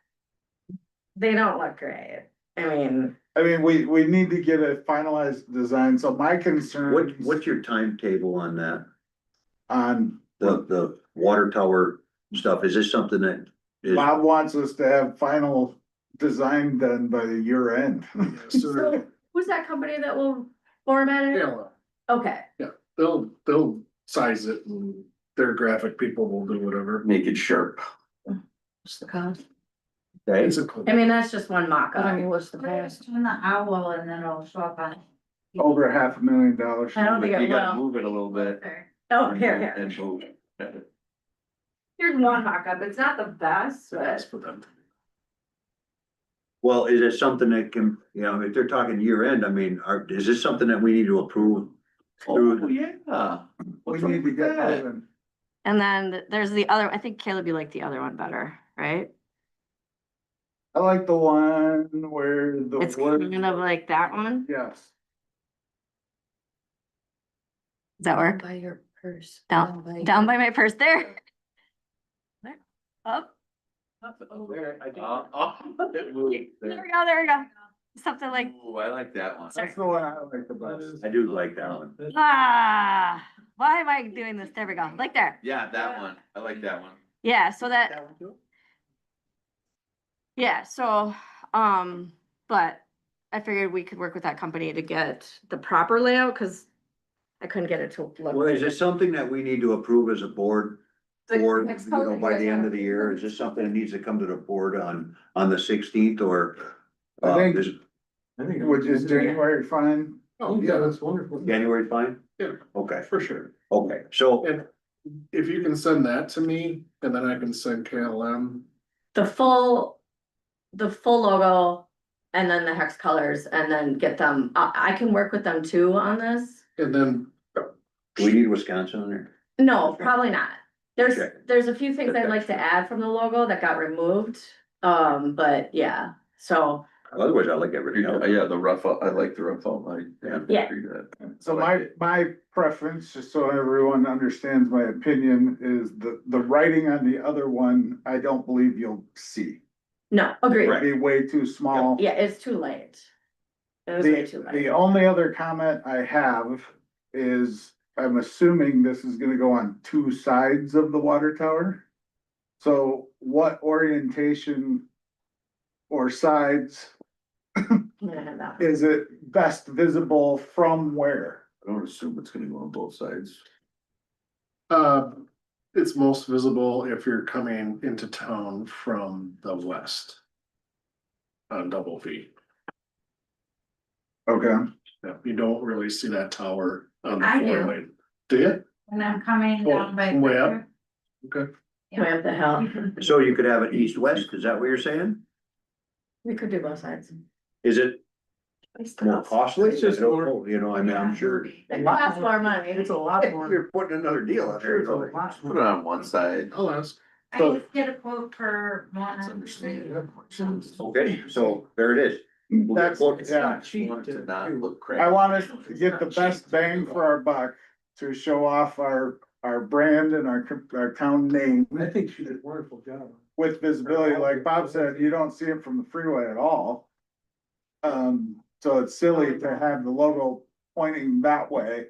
They don't look great. I mean, We need to get a finalized design, so my concern. What's your timetable on that? On, The water tower stuff, is this something that is, Bob wants us to have final design done by the year end. so who's that company that will format it? Yeah, Okay, they'll size it and their graphic people will do whatever. Make it sharp. what's the cost? okay, It's a. I mean, that's just one mock-up. what's the Just turn the owl and then it'll show up on. Over $500,000. I don't think You it gotta will. move it a little bit. Oh, here. And move. Here's one mock-up. It's not the best, That's but for them. well, is it something that can, if they're talking year end, I mean, is this something that we need to approve? Oh, yeah. We What's wrong need to with get that? moving. and then there's the other, I think Caleb, you like the other one better, right? I like the one where the. It's wood- kind of like that one. Yes. Does that work? By your purse. Down by my purse there. There. Up. It moved There there. we go, there we go. Something like, Ooh, I like that one. That's the one I like the best. I do like that one. why am I doing this? There we go, like there. Yeah, that one. I like that one. Yeah, so that, yeah, so, but I figured we could work with that company to get the proper layout, cause I couldn't get it to look. Well, is this something that we need to approve as a board? The Or, next color by you the guys end want of the to year, approve? is this something that needs to come to the board on the 16th or? I think- Is I think. Which is January fine? Oh, yeah, that's wonderful. January fine? Yeah. Okay, For sure. okay, so, And if you can send that to me and then I can send KLM. The full logo and then the hex colors and then get them, I can work with them too on this. And then do we need Wisconsin in there? No, probably not. Okay. There's a few things I'd like to add from the logo that got removed. But yeah, so Otherwise, I like everything else. Yeah, the rough, I like the rough outline. Yeah. So my preference, just so everyone understands my opinion, is the writing on the other one, I don't believe you'll see. no, agreed. It'd be way too small. Yeah, it's too late. It was way too The late. only other comment I have is, I'm assuming this is gonna go on two sides of the water tower. So what orientation or sides I'm gonna have that. is it best visible from where? I don't assume it's gonna go on both sides. it's most visible if you're coming into town from the west. On Double V. Okay, Yeah, you don't really see that tower on the I do. 4-lane. Do you? And I'm coming down by. Way up? Okay. Way up the hill. So you could have it east-west, is that what you're saying? We could do both sides. Is it more costly? It's just more- I mean, I'm sure. It costs more money. It's a lot more. You're putting another deal out there. It's a lot Put it on one side. I'll ask. I just get a quote for It's one. understandable. Okay, so there it is. We'll get That's- quotes. yeah. cheap Want it to to not do. look crappy. I want us to get the best bang for our buck to show off our brand and our town name I think she did a wonderful job. with visibility. Like Bob said, you don't see it from the freeway at all. So it's silly to have the logo pointing that way.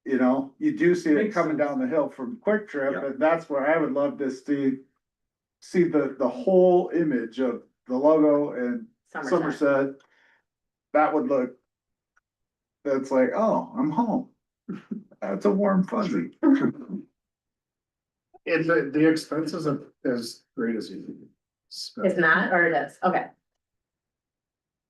You do see it Makes coming sense. down the hill from Quick Trip, Yeah. and that's where I would love to see the whole image of the logo and Somerset. That would look that's like, oh, I'm home. That's a warm fuzzy. And the expense isn't as great as you think. It's not, or it is, okay.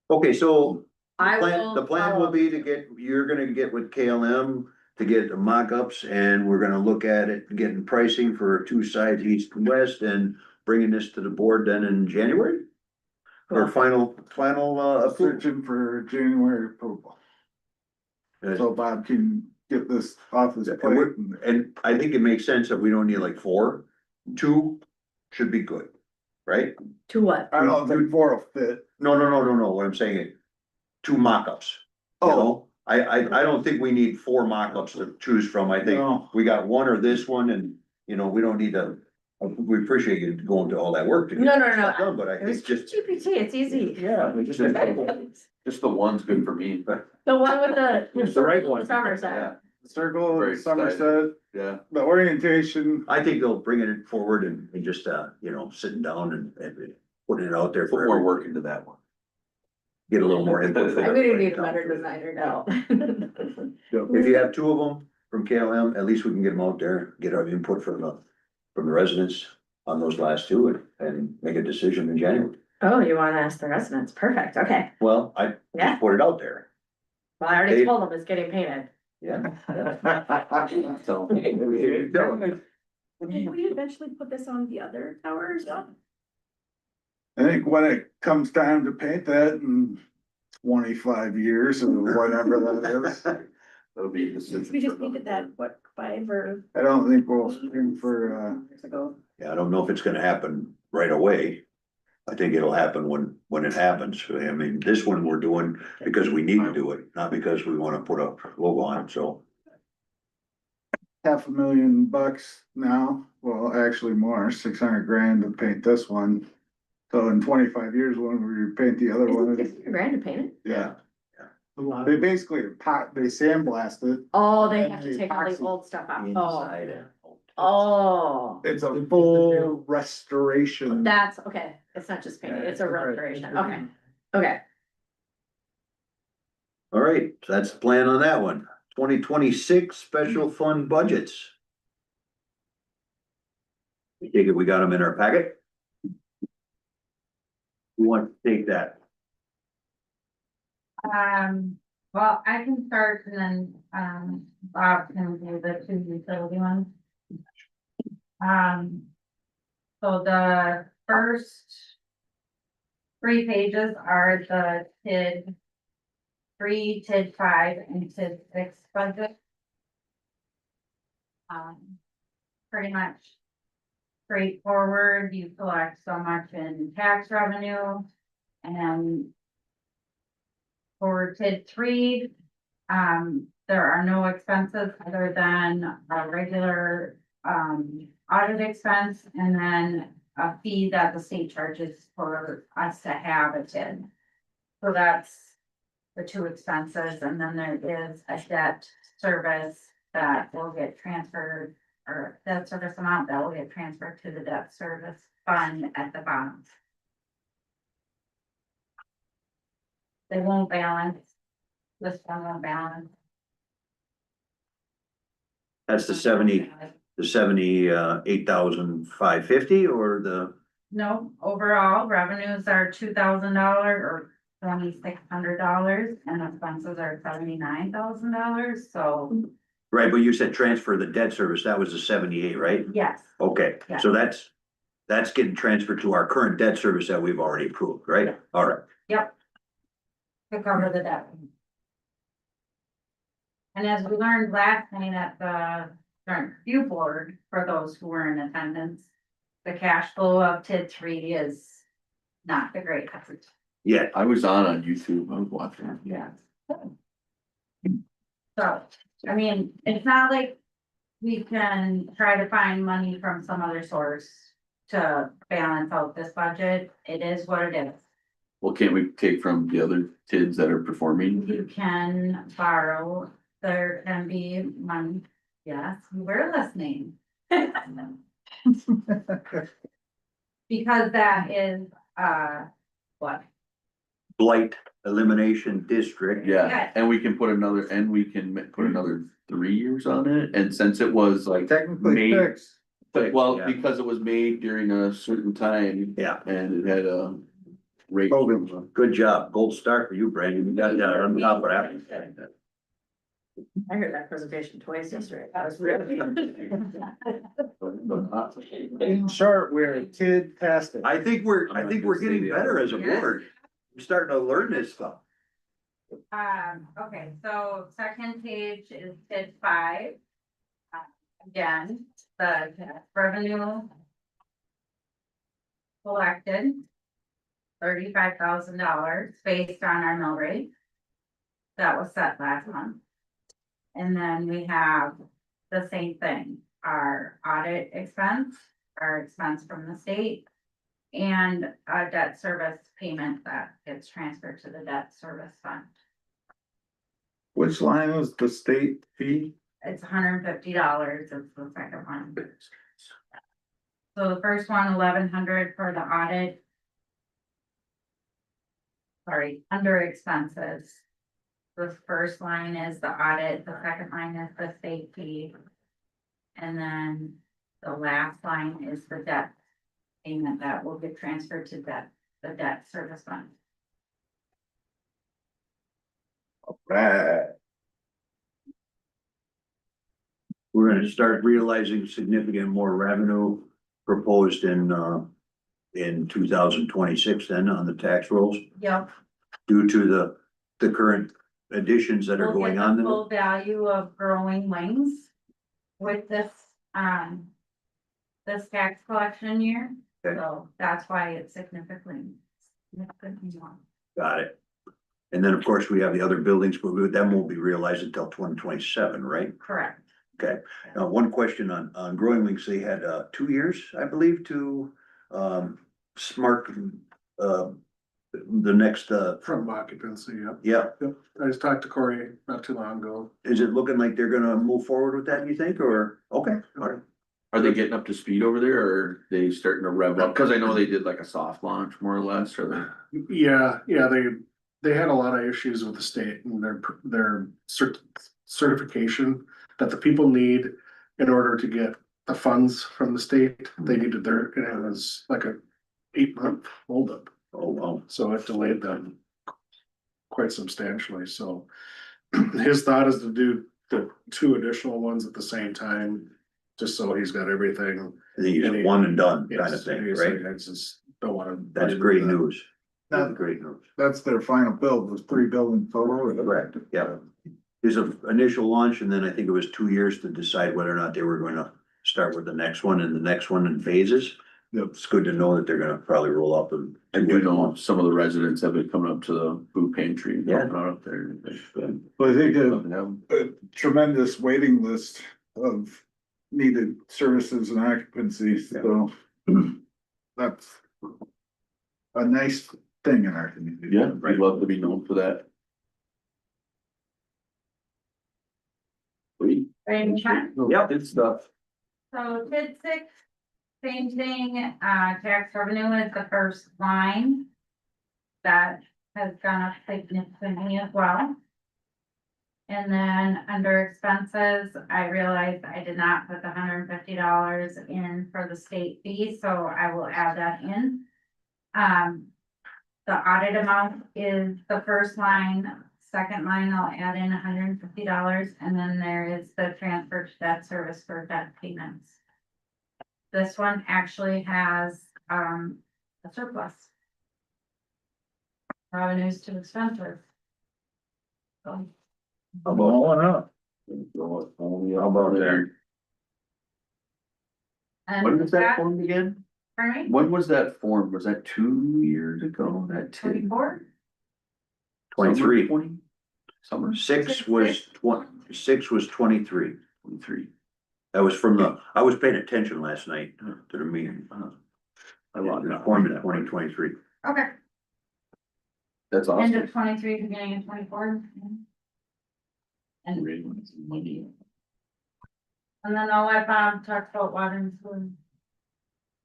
Okay, so I will. the plan will be to get, you're gonna get with KLM to get the mock-ups, and we're gonna look at it, getting pricing for two sides, east and west, and bringing this to the board then in January? Or final approval? Searching for January approval. So Bob can get this off his And plate. and I think it makes sense that we don't need like four, two should be good, right? To what? I don't think four will fit. No, what I'm saying is two mock-ups. You know, I don't think we need four mock-ups to choose from. I think No. we got one or this one and, you know, we don't need to. We appreciate you going to all that work to get No, no, that no, stuff done, but I It was think just, GPT, it's easy. yeah, we Just the one's good for me, but The one with the. It's the right one. Somerset. Circle, Very and Somerset, yeah. the orientation, I think they'll bring it forward and just, you know, sitting down and putting it out there Put for more everyone. work into that one. Get a little more input. I'm gonna need a better designer now. If you have two of them from KLM, at least we can get them out there, get our input from the residents on those last two and make a decision in January. Oh, you wanna ask the residents, perfect, okay, Well, I yeah, just put it out there, well, I already They- told them it's getting painted. yeah. So. Did we eventually put this on the other towers? I think when it comes time to paint that in 25 years or whatever that is. That'll be a decision. We just for another needed that, board. what, 5 or? I don't think we'll spring for, Years ago. Yeah, I don't know if it's gonna happen right away. I think it'll happen when it happens. I mean, this one we're doing because we need to do it, not because we wanna put a logo on it, so. $500,000 now, well, actually more, 600 grand to paint this one. So in 25 years, when we paint the other Isn't one, it 600 grand to paint it? yeah, A lot they of, basically they sandblast it. Oh, they And have to the take all the epoxy old stuff out, Inside and out. oh. It's a full restoration. That's, okay, it's not just painting, it's a restoration, okay, okay. All right, so that's the plan on that one. 2026 special fund budgets. We take it, we got them in our packet. Who wants to take that? Well, I can start and then, Bob can do the two utility ones. So the first three pages are the TID 3, TID 5, and TID 6 budget. Pretty much straightforward, you collect so much in tax revenue, and then for TID 3, there are no expenses other than a regular, audit expense, and then a fee that the state charges for us to have a TID. So that's the two expenses, and then there is a debt service that will get transferred, or debt service amount that will get transferred to the debt service fund at the bottom. They won't balance. This one won't balance. That's the 78,550 or the, No, overall revenues are $2,000 or $2,600 and expenses are $79,000, so right, but you said transfer the debt service, that was the 78, right? yes, Okay, Yeah. so that's getting transferred to our current debt service that we've already approved, right? Yeah. All right, to cover the debt. And as we learned last night at the joint review board, for those who were in attendance, the cash flow of TID 3 is not the greatest. yeah, I was on YouTube, I was watching. Yeah. So, I mean, it's not like we can try to find money from some other source to balance out this budget. It is what it is. Well, can't we take from the other TIDs that are performing? You can borrow, there can be money, yes, you were listening. Because that is, what? blight elimination district. Yeah, and we can put another, put another 3 years on it, and since it was like. Technically made- fixed. But well, Yeah. because it was made during a certain time. Yeah. And it had a rate. Good job. Gold star for you, Brandon. You got that on top of that. I heard that presentation twice yesterday. That was really. In short, we're kid-tastic. I think we're getting better as a board. We're starting to learn this stuff. Okay, so second page is TID 5. Again, the revenue collected $35,000 based on our mill rate. That was set last month. And then we have the same thing, our audit expense, our expense from the state. And a debt service payment that gets transferred to the debt service fund. Which line was the state fee? It's $150, it's the second one. So the first one, 1,100 for the audit. Sorry, under expenses. The first line is the audit, the second line is the state fee. And then the last line is the debt payment that will get transferred to the debt service fund. Right. We're gonna start realizing significant more revenue proposed in 2026 then on the tax rolls Yep. due to the current additions that are We'll going get on. the in it. full value of growing wings with this tax collection year. Okay. So that's why it's significantly more. Got it. And then, of course, we have the other buildings, but them won't be realized until 2027, right? Correct. Now, one question on Growing Wings, they had 2 years, I believe, to smart the next From occupancy, yep. yeah. Yep, I just talked to Corey not too long ago. Is it looking like they're gonna move forward with that, you think, or, okay, all right. Are they getting up to speed over there, or are they starting to rev up? Cause I know they did like a soft launch more or less, or they. Yeah, they had a lot of issues with the state and their certification that the people need in order to get the funds from the state. They needed it was like a 8-month holdup, Oh, wow. so it delayed them quite substantially, so. His thought is to do the 2 additional ones at the same time, just so he's got everything. I think it's one and done kind of Yes, thing, he's right? like, I just don't wanna. That's great news. That's great news. That's their final build, was 3 buildings total. Correct, yeah. There's an initial launch and then I think it was 2 years to decide whether or not they were going to start with the next one and the next one in phases. It's good to know that they're gonna probably roll up and. And you know, some of the residents have been coming up to the food pantry, and Yeah. helping out up there. But I think Loving them. a tremendous waiting list of needed services and occupancy, so. That's a nice thing in our community. Yeah, I'd love to be known for that. Sweet. Yep. Good stuff. So TID 6, same thing, tax revenue is the first line. That has gone up significantly as well. And then under expenses, I realized I did not put the $150 in for the state fee, so I will add that in. The audit amount is the first line, second line, I'll add in $150, and then there is the transfer to debt service for debt payments. This one actually has, a surplus. Revenues to expenses. So, I'm all up. How about there? and When was that formed again? Pardon me? When was that formed? Was that 2 years ago? That 24? 23. Summer 6 was 23. 23. That was from I was paying attention last night to the meeting. I love It was that. formed in 2023. Okay, That's end awesome. of 23, beginning of 24. And then I'll let Bob talk about water and sewer.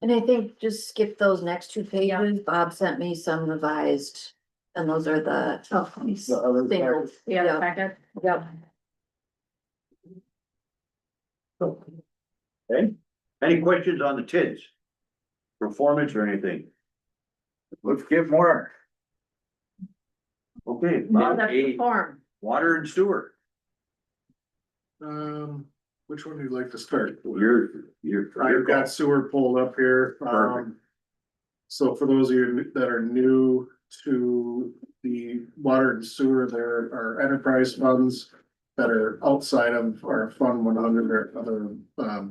And I think just skip those next 2 pages. Bob sent me some revised And those are the Oh, nice. The other singles. Yeah, the Yeah. packet. Yep. Okay, any questions on the TIDs? Performance or anything? Let's get more. Okay, No, Bob, that's the form. water and sewer, Which one do you like to start? you're. I've got sewer pulled up here. Perfect. So for those of you that are new to the water and sewer, there are enterprise funds that are outside of our Fund 100 or other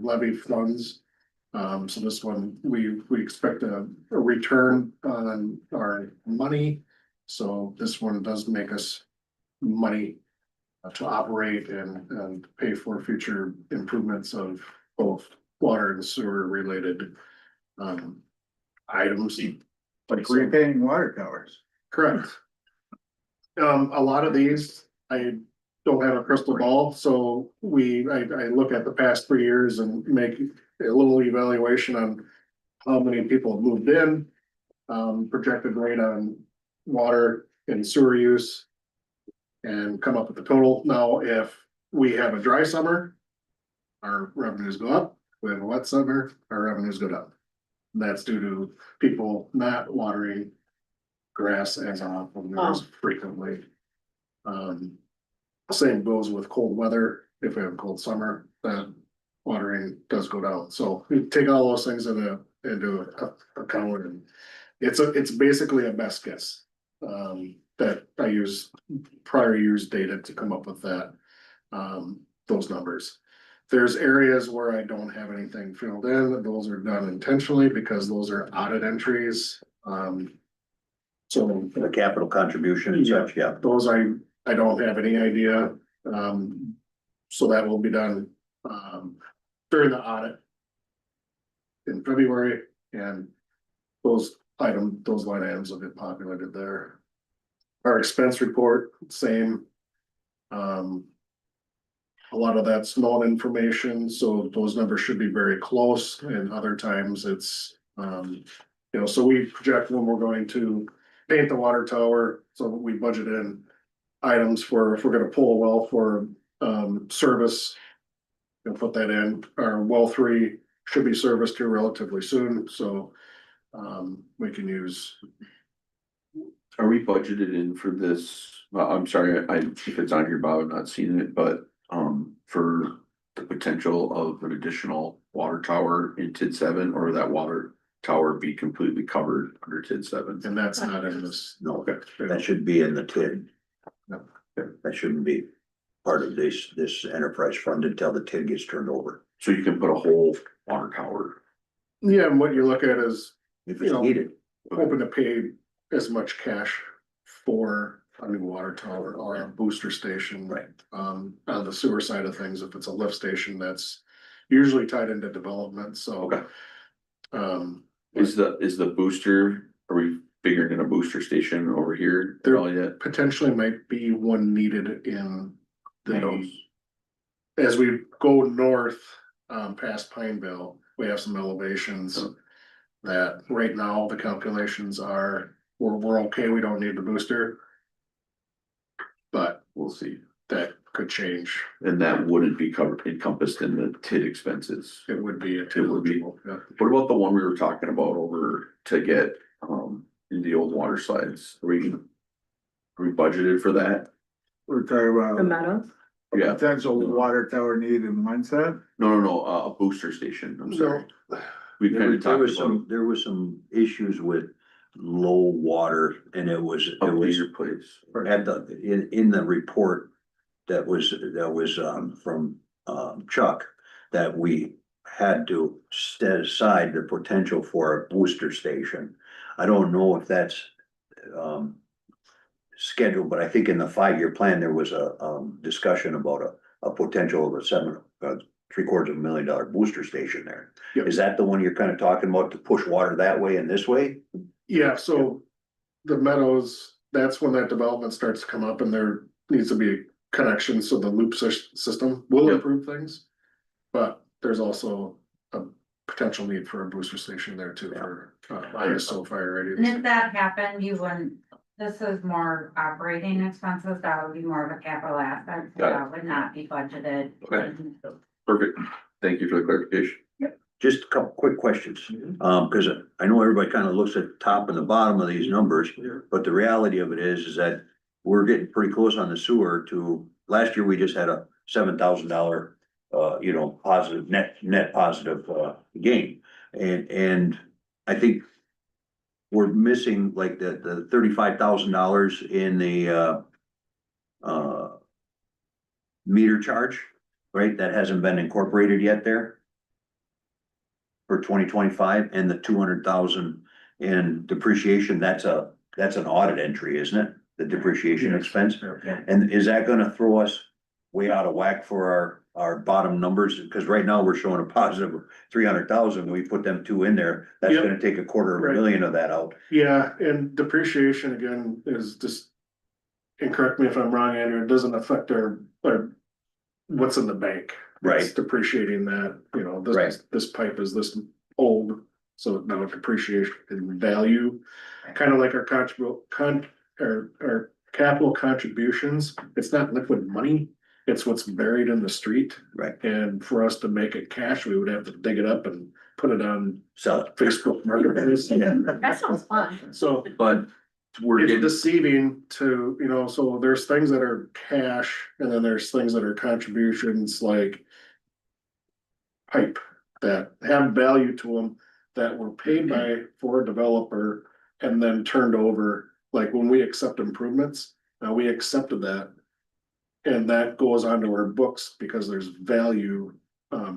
levy funds. So this one, we expect a return on our money. So this one does make us money to operate and pay for future improvements of both water and sewer related items. Like repaying water towers. Correct. A lot of these, I don't have a crystal ball, so I look at the past 3 years and make a little evaluation on how many people have moved in, projected rate on water and sewer use, and come up with the total. Now, if we have a dry summer, our revenues go up. If we have a wet summer, our revenues go down. And that's due to people not watering grass as often or as frequently. Same goes with cold weather. If we have a cold summer, then watering does go down. So we take all those things into account, and it's basically a best guess. That I use prior year's data to come up with that, those numbers. There's areas where I don't have anything filled in. Those are done intentionally because those are audit entries. So The capital contribution and such, yeah. those I don't have any idea. So that will be done during the audit in February, and those line items will get populated there. Our expense report, same. A lot of that's known information, so those numbers should be very close, and other times it's, so we project when we're going to paint the water tower, so we budget in items for, if we're gonna pull a well for, service. And put that in, our well 3 should be serviced here relatively soon, so, we can use. Are we budgeted in for this? I'm sorry, if it's on here, Bob, I'm not seeing it, but, for the potential of an additional water tower in TID 7, or that water tower be completely covered under TID 7? And that's not in this. No, that should be in the TID. Yep. That shouldn't be part of this enterprise fund until the TID gets turned over, So you can put a whole water tower. Yeah, and what you look at is if it's needed. hoping to pay as much cash for a new water tower or a booster station. Right. On the sewer side of things, if it's a lift station, that's usually tied into development, so. Okay. Is Is the booster, are we figuring in a booster station over here at There- all yet? potentially might be one needed in Meadows. as we go north, past Pineville, we have some elevations. That right now, the calculations are, we're okay, we don't need the booster. But We'll see. that could change. And that wouldn't be encompassed in the TID expenses. It would be. It would be. Yeah. What about the one we were talking about over to get, in the old water slides? Are we budgeted for that? We're talking The about meadows. Yeah, potential water tower need in mindset. no, a booster station, I'm sorry. We kind of There talked was about there was some issues with low water, and it was up to your place. at in the report that was from Chuck, that we had to set aside the potential for a booster station. I don't know if that's scheduled, but I think in the 5-year plan, there was a discussion about a potential of a $750,000 booster station there. Yep. Is that the one you're kind of talking about, to push water that way and this way? Yeah, so the meadows, that's when that development starts to come up, and there needs to be a connection, so the loop system will Yep. improve things. But there's also a potential need for a booster station there too, for ISO fire And radios. if that happened, you wouldn't this is more operating expenses, that would be more of a capital asset, so Got it. that would not be budgeted. Okay. Perfect. Thank you for the clarification. Just a couple quick questions. Cause I know everybody kind of looks at the top and the bottom of these numbers, but the reality of it is that we're getting pretty close on the sewer to, last year we just had a $7,000, positive, net positive, gain. And I think we're missing like the $35,000 in the, meter charge, right? That hasn't been incorporated yet there for 2025, and the 200,000 in depreciation, that's an audit entry, isn't it? The depreciation expense, and is that gonna throw us way out of whack for our bottom numbers? Cause right now we're showing a positive 300,000, we put them two in there, that's Yep. gonna take Right. $250,000 of that out. Yeah, and depreciation again is just, and correct me if I'm wrong, Andrew, it doesn't affect our what's in the bank. It's Right. depreciating that, Right. this pipe is this old, so now depreciation in value. Kind of like our our capital contributions, it's not liquid money, it's what's buried in the street. Right. And for us to make it cash, we would have to dig it up and put it on Sell it. Facebook Marketplace. That sounds fun. So But we're it's getting, deceiving to, so there's things that are cash and then there's things that are contributions like pipe that have value to them that were paid by, for a developer and then turned over, like when we accept improvements, we accepted that. And that goes onto our books because there's value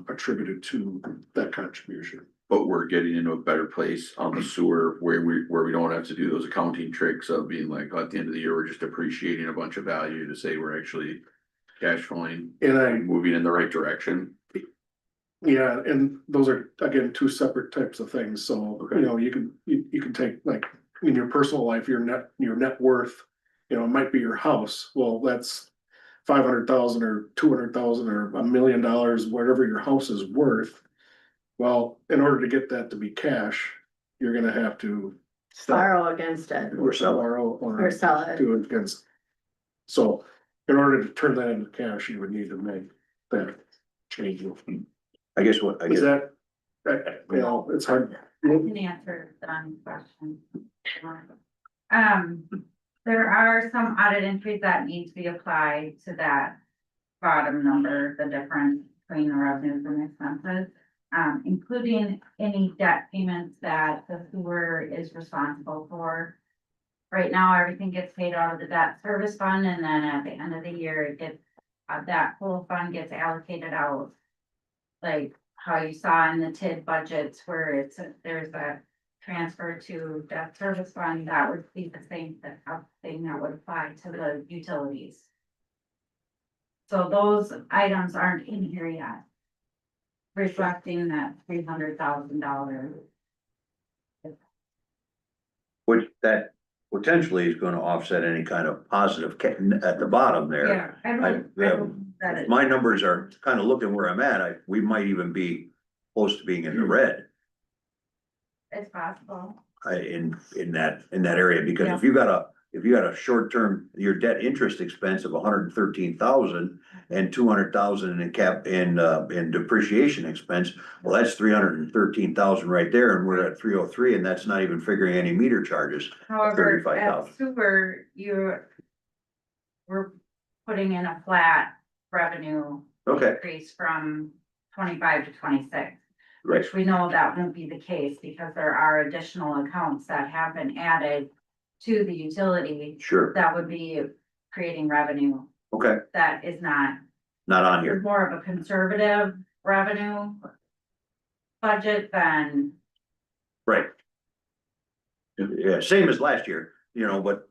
attributed to that contribution. but we're getting into a better place on the sewer where we don't have to do those accounting tricks of being like, at the end of the year, we're just appreciating a bunch of value to say we're actually cash flowing, And moving in the right direction. yeah, and those are, again, two separate types of things, so, Okay. you can take, like, in your personal life, your net worth. It might be your house, well, that's 500,000 or 200,000 or $1 million, whatever your house is worth. Well, in order to get that to be cash, you're gonna have to Borrow against it Or sell it. borrow or or sell it. do it against. So, in order to turn that into cash, you would need to make that change. I guess Is that, it's hard. I can answer Don's question. There are some audit entries that need to be applied to that bottom number, the difference between the revenues and expenses. Including any debt payments that the sewer is responsible for. Right now, everything gets paid out of the debt service fund, and then at the end of the year, it gets, that whole fund gets allocated out. Like how you saw in the TID budgets where there's a transfer to debt service fund, that would be the same thing that would apply to the utilities. So those items aren't in here yet. Reflecting that $300,000. which that potentially is gonna offset any kind of positive at the bottom there. Yeah, I don't that it- My numbers are kind of looking where I'm at, we might even be close to being in the red. It's possible. In that area, because if you got a short-term, your debt interest expense of 113,000 and 200,000 in depreciation expense, well, that's 313,000 right there, and we're at 303, and that's not even figuring any meter charges. However, at 35,000. sewer, we're putting in a flat revenue Okay, increase from 25 to 26. Right. Which we know that won't be the case because there are additional accounts that have been added to the utility sure, that would be creating revenue okay, that is not not on here, more of a conservative revenue budget than, right. Yeah, same as last year, but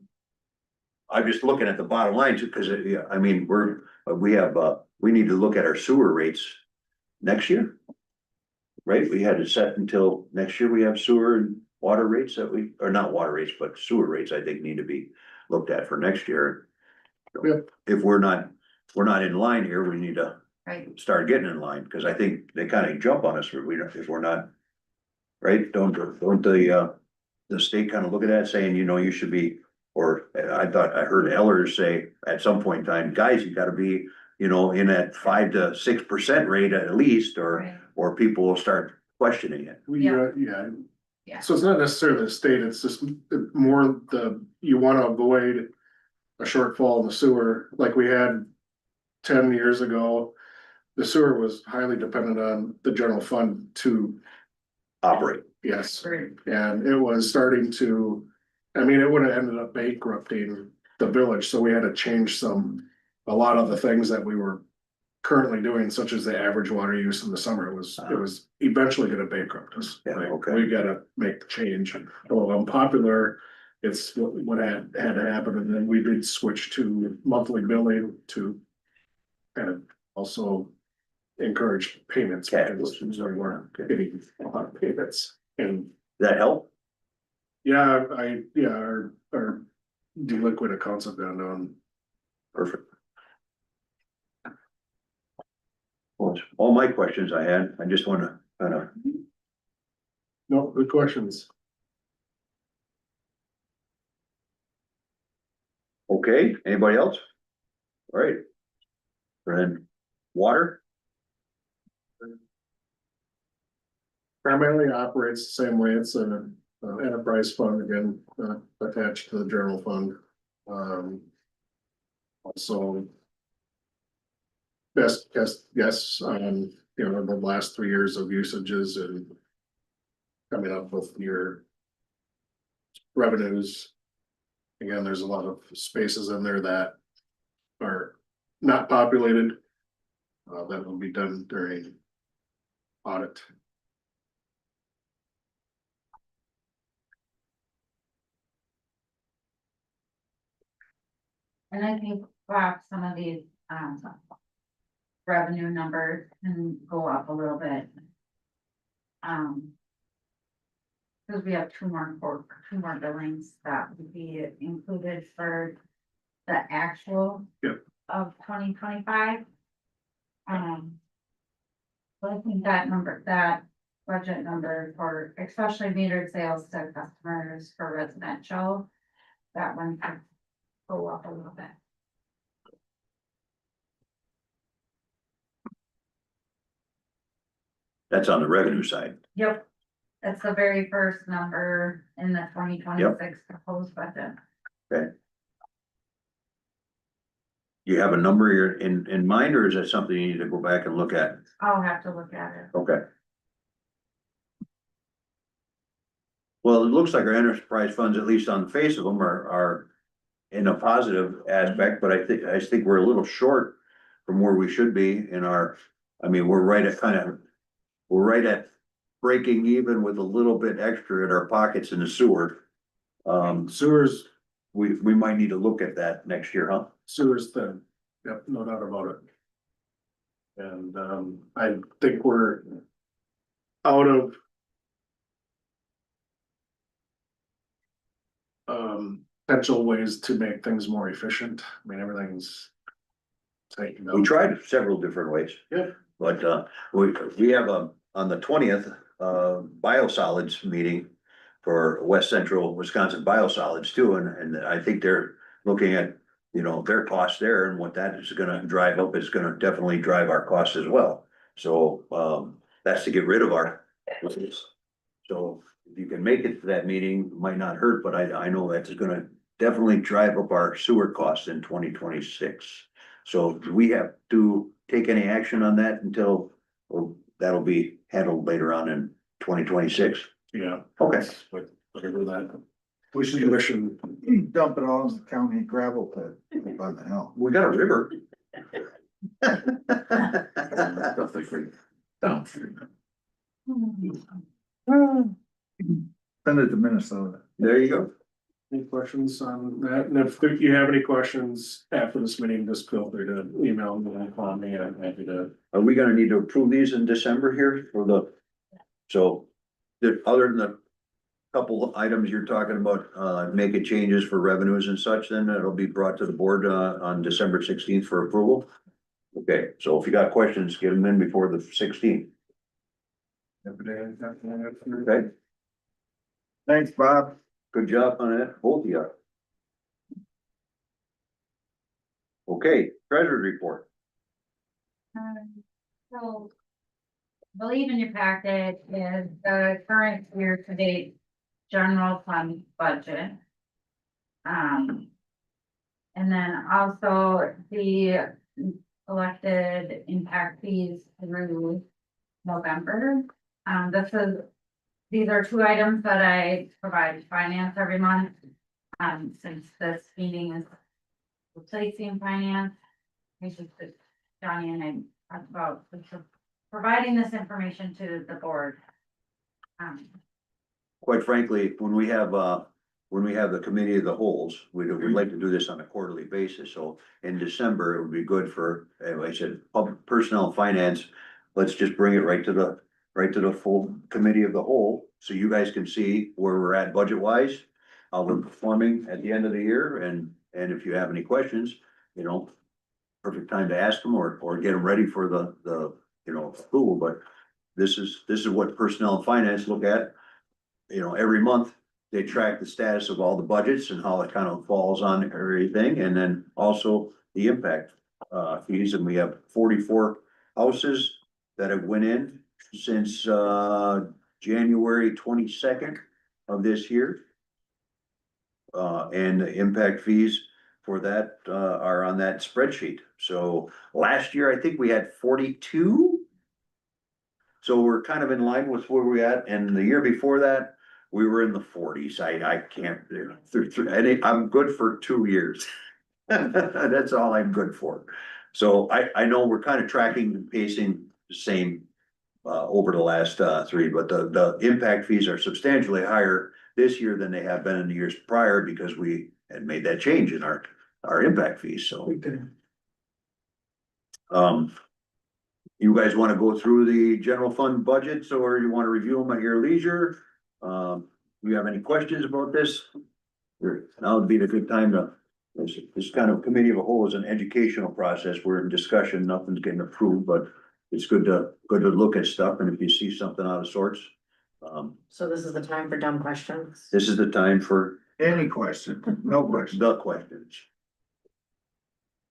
I'm just looking at the bottom line too, because, I mean, we need to look at our sewer rates next year. Right, we had it set until next year, we have sewer and water rates or not water rates, but sewer rates, I think, need to be looked at for next year. Yep. If we're not in line here, we need to right, start getting in line, because I think they kind of jump on us if we're not. Right, don't the state kind of look at that saying, you should be Or I thought I heard Ellers say at some point in time, guys, you gotta be, you know, in that 5 to 6% rate at least, Right. or people will start questioning it. Yeah. Yeah. So it's not necessarily the state, it's just more you wanna avoid a shortfall in the sewer, like we had 10 years ago. The sewer was highly dependent on the general fund to, Operate. yes, Right. and it was starting to, I mean, it would have ended up bankrupting the village, so we had to change a lot of the things that we were currently doing, such as the average water use in the summer. It was eventually gonna bankrupt us. Yeah, Like, okay. we gotta make the change. Well, unpopular, it's what had to happen, and then we did switch to monthly billing to kind of also encourage payments. Cash Because flows. we weren't getting a lot of payments. And Does that help? yeah, our delinquent accounts have gone down. Perfect. Well, it's all my questions I had. I just wanna kind of, No, good questions. okay, anybody else? All right. Then water, Primarily operates the same way. It's an enterprise fund again, attached to the general fund. Also. Best guess on, you know, the last 3 years of usages and. Coming up with your. Revenues. Again, there's a lot of spaces in there that. Are not populated. That will be done during. Audit. And I think perhaps some of these, revenue numbers can go up a little bit. Cause we have two more billings that would be included for the actual. Yep. Of 2025. So I think that budget number for especially metered sales to customers for residential, that one could go up a little bit. that's on the revenue side. Yep, that's the very first number in the 2026 proposed budget. You have a number you're in mind, or is that something you need to go back and look at? I'll have to look at it. Okay. Well, it looks like our enterprise funds, at least on the face of them, are in a positive aspect, but I think we're a little short from where we should be in our, I mean, we're right at breaking even with a little bit extra in our pockets in the sewer. Sewers, We might need to look at that next year, huh? Sewer's thin, yep, no doubt about it. And, I think we're out of. Potential ways to make things more efficient. I mean, everything's. Taken We out. tried several different ways. Yeah. But we have on the 20th, biosolids meeting for West Central Wisconsin Biosolids too, and I think they're looking at, you know, their costs there and what that is gonna drive up is gonna definitely drive our costs as well. So that's to get rid of our. So if you can make it to that meeting, might not hurt, but I know that's gonna definitely drive up our sewer costs in 2026. So do we have to take any action on that until, or that'll be handled later on in 2026? Yeah. Okay. But whatever that. We should commission, Dump it all in the county gravel pit up on the hill. We got a river. Send it to Minnesota. There you go. any questions on that? And if you have any questions after this meeting, just feel free to email me and call me. I'm happy to. Are we gonna need to approve these in December here for the, so, other than the couple of items you're talking about, making changes for revenues and such, then it'll be brought to the board, on December 16th for approval? Okay, so if you got questions, get them in before the 16th, okay? Thanks, Bob. Good job on that, both of you. Okay, treasurer's report. So. I believe in your packet is the current year to date general fund budget. And then also the elected impact fees through November. These are two items that I provide finance every month. Since this meeting is replacing finance, we should, Johnny and I talked about providing this information to the board. Quite frankly, when we have the committee of the holes, we'd like to do this on a quarterly basis, so in December, it would be good for, as I said, public personnel finance. Let's just bring it right to the full committee of the whole, so you guys can see where we're at budget wise, how we're performing at the end of the year, and if you have any questions, you know, perfect time to ask them or get them ready for the approval, but this is what personnel and finance look at. You know, every month, they track the status of all the budgets and how it kind of falls on everything, and then also the impact fees, and we have 44 houses that have went in since January 22nd of this year. And the impact fees for that are on that spreadsheet. So last year, I think we had 42. So we're kind of in line with where we're at, and the year before that, we were in the 40s. I can't, I'm good for 2 years. That's all I'm good for. So I know we're kind of tracking and pacing the same over the last 3, but the impact fees are substantially higher this year than they have been in the years prior, because we had made that change in our impact fees, so. You guys want to go through the general fund budgets, or you want to review them at your leisure? You have any questions about this? Now would be the good time to, this kind of committee of a whole is an educational process. We're in discussion, nothing's getting approved, but it's good to look at stuff, and if you see something out of sorts. So this is the time for dumb questions. This is the time for Any question? No question. the questions.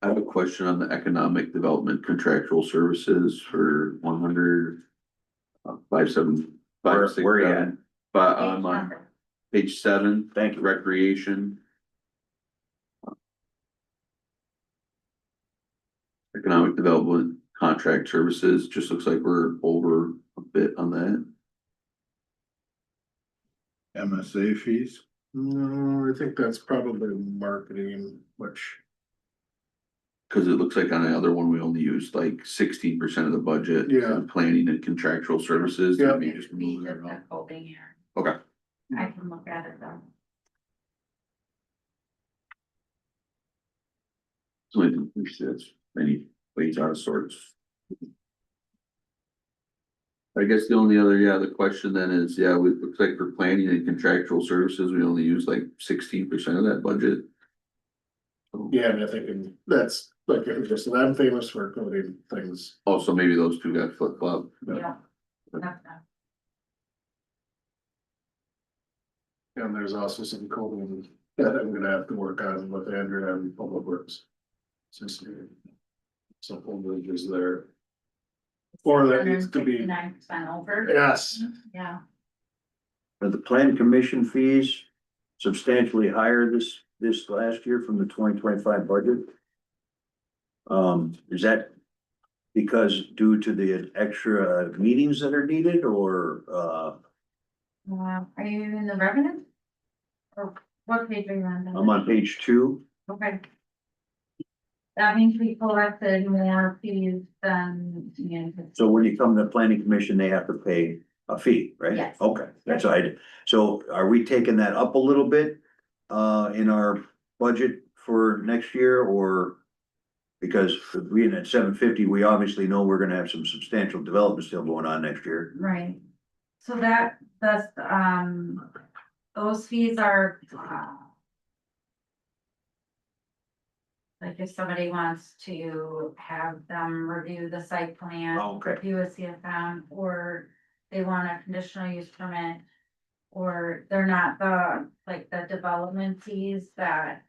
I have a question on the economic development contractual services for 100. 5756. Where you at? But on page 7, Thank you. recreation. Economic development contract services, just looks like we're over a bit on that. MSA fees. No, I think that's probably marketing, which, Cause it looks like on the other one, we only used like 16% of the budget. Yeah. for planning and contractual services. Yeah. Let me just move that around. Holding here. Okay. I can look at it though. So I think we should, any ways out of sorts. I guess the only other, the question then is, it looks like for planning and contractual services, we only use like 16% of that budget. yeah, and I think that's like, just, I'm famous for coding things. Also, maybe those two got flip flop. Yeah. That's that. And there's also some coding that I'm gonna have to work on with Andrew and Public Works. Since some bridges there. Or that needs to be, 9% over. yes, Yeah. Are the plan commission fees substantially higher this last year from the 2025 budget? Is that because due to the extra meetings that are needed, or Are you in the revenue? Or what page are you on? I'm on page 2. Okay. That means we collected more fees than. So when you come to the planning commission, they have to pay a fee, right? Yes. Okay, that's what I did. So are we taking that up a little bit in our budget for next year, or? Because being at 750, we obviously know we're gonna have some substantial development still going on next year. Right. So that's, those fees are. Like if somebody wants to have them review the site plan. Okay. Review a CFM, or they want a conditional use permit. Or they're not the development fees that.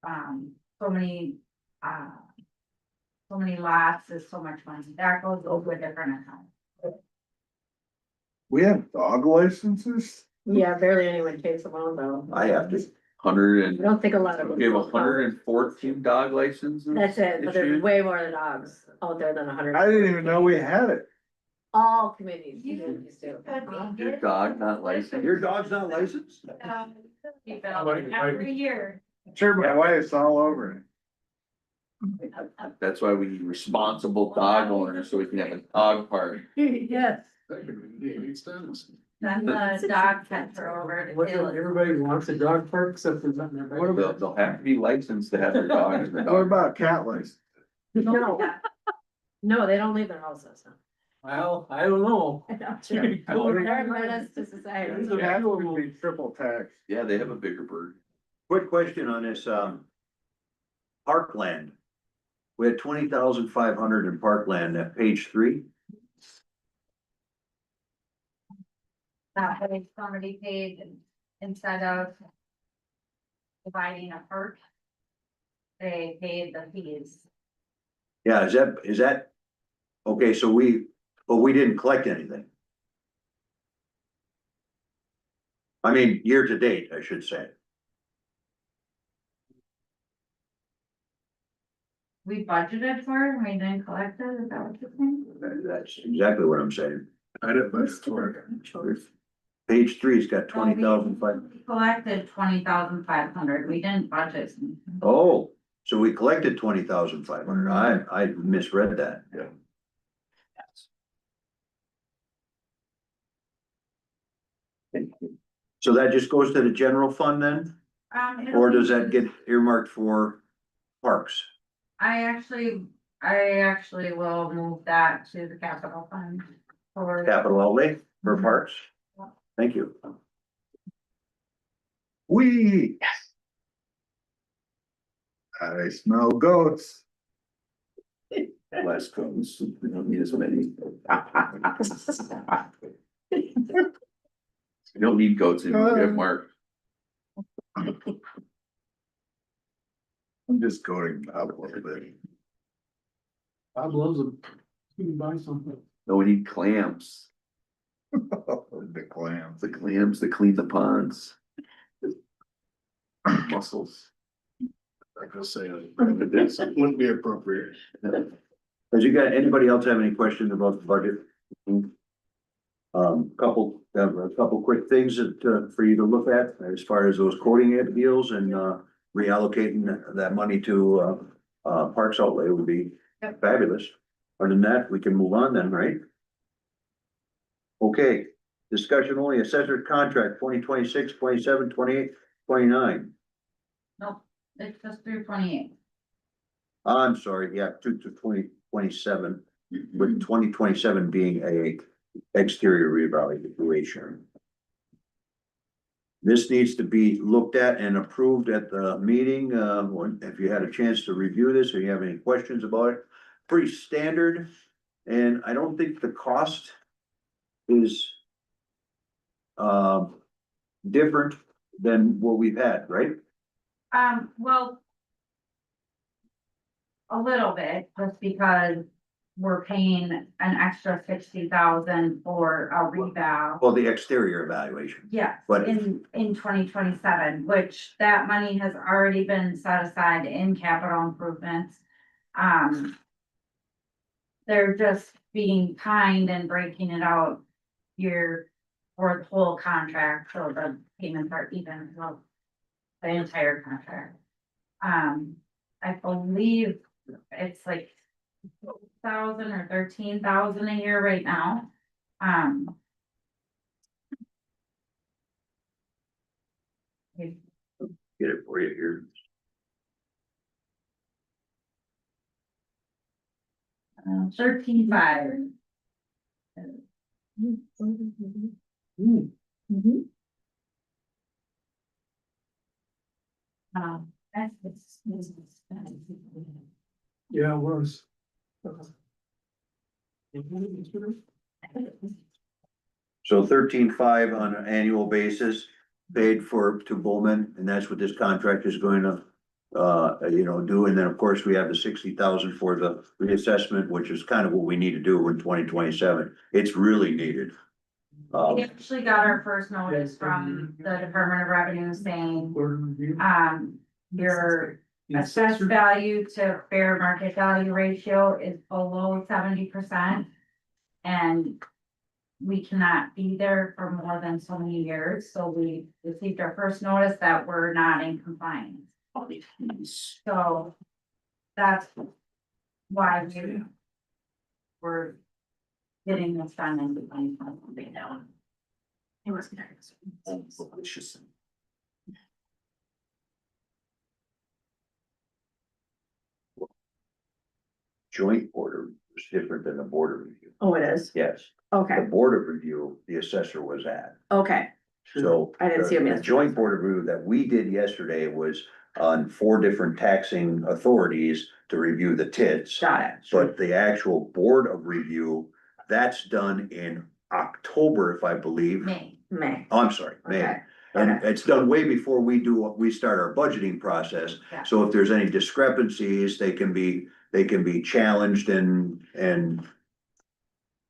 So many so many lots is so much money, that goes over a different account. We have dog licenses? Yeah, barely anyone takes them on though. I have to, Hundred I and, don't think a lot of them. we have 114 dog licenses. That's it, but there's issued. way more dogs out there than 100. I didn't even know we had it. All communities do. Your dog not licensed? your dog's not licensed? Keep it on every year. Sure, my wife's all over it. That's why we need responsible dog owners, so we can have a dog park. Yes. Then the dog catcher over to What, Taylor. everybody wants a dog park except for nothing. What about- They'll have to be licensed to have their dogs in the What dog. about cat license? No, no, they don't leave their houses. Well, I don't know. They're a menace to society. These would have to be triple tax. Yeah, they have a bigger bird. Quick question on this, Parkland. We had 20,500 in Parkland at page 3. That way somebody paid instead of dividing a park. They paid the fees. Yeah, is that, okay, so but we didn't collect anything. I mean, year to date, I should say. We budgeted for it, we didn't collect it, is that what you're saying? That's exactly what I'm saying. I didn't budget for it. Page 3's got 20,500. We collected 20,500, we didn't budget. Oh, so we collected 20,500. I misread that. Yeah. So that just goes to the general fund then? Or does that get earmarked for parks? I actually will move that to the capital fund for. Capital outlay for parks? Thank you. We. I smell goats. Less cones, we don't need as many. We don't need goats anymore, we have Mark. I'm just going up a little bit. Bob loves them. You can buy something. No, we need clams, The clams. the clams that clean the ponds. Mussels. I'm just saying, it wouldn't be appropriate. Has you got, anybody else have any questions about the budget? A couple quick things that, for you to look at as far as those quoting deals and, reallocating that money to, parks outlay would be fabulous. Other than that, we can move on then, right? Okay, discussion only, assessor contract 2026, 27, 28, 29. Nope, it's just through 28. I'm sorry, yeah, to 2027, with 2027 being a exterior reevaluation. This needs to be looked at and approved at the meeting, if you had a chance to review this, or you have any questions about it. Pretty standard, and I don't think the cost is different than what we've had, right? Well. A little bit, just because we're paying an extra 60,000 for a reval. Well, the exterior evaluation. Yes, But- in 2027, which that money has already been set aside in capital improvements. They're just being kind and breaking it out here for the whole contract, so the payments are even, well, the entire contract. I believe it's like 1,000 or 13,000 a year right now. Get it for you here. $13,500. That's. Yeah, it was. So 13.5 on an annual basis, paid for to Bowman, and that's what this contract is going to do, and then, of course, we have the 60,000 for the reassessment, which is kind of what we need to do in 2027. It's really needed. We actually got our first notice from the Department of Revenue saying, your assessed value to fair market value ratio is below 70%. And we cannot be there for more than so many years, so we received our first notice that we're not in compliance. So that's why we're getting this done in 2020 now. It was Joint board of is different than the board of review. Oh, it is, Yes, the okay, board of review, the assessor was at. okay, So. I didn't see him the yesterday. Joint board of review that we did yesterday was on 4 different taxing authorities to review the TIDs. got it. But the actual board of review, that's done in October, if I believe. May, Oh, I'm sorry, May. okay, And okay, it's done way before we start our budgeting process. Yeah. So if there's any discrepancies, they can be challenged and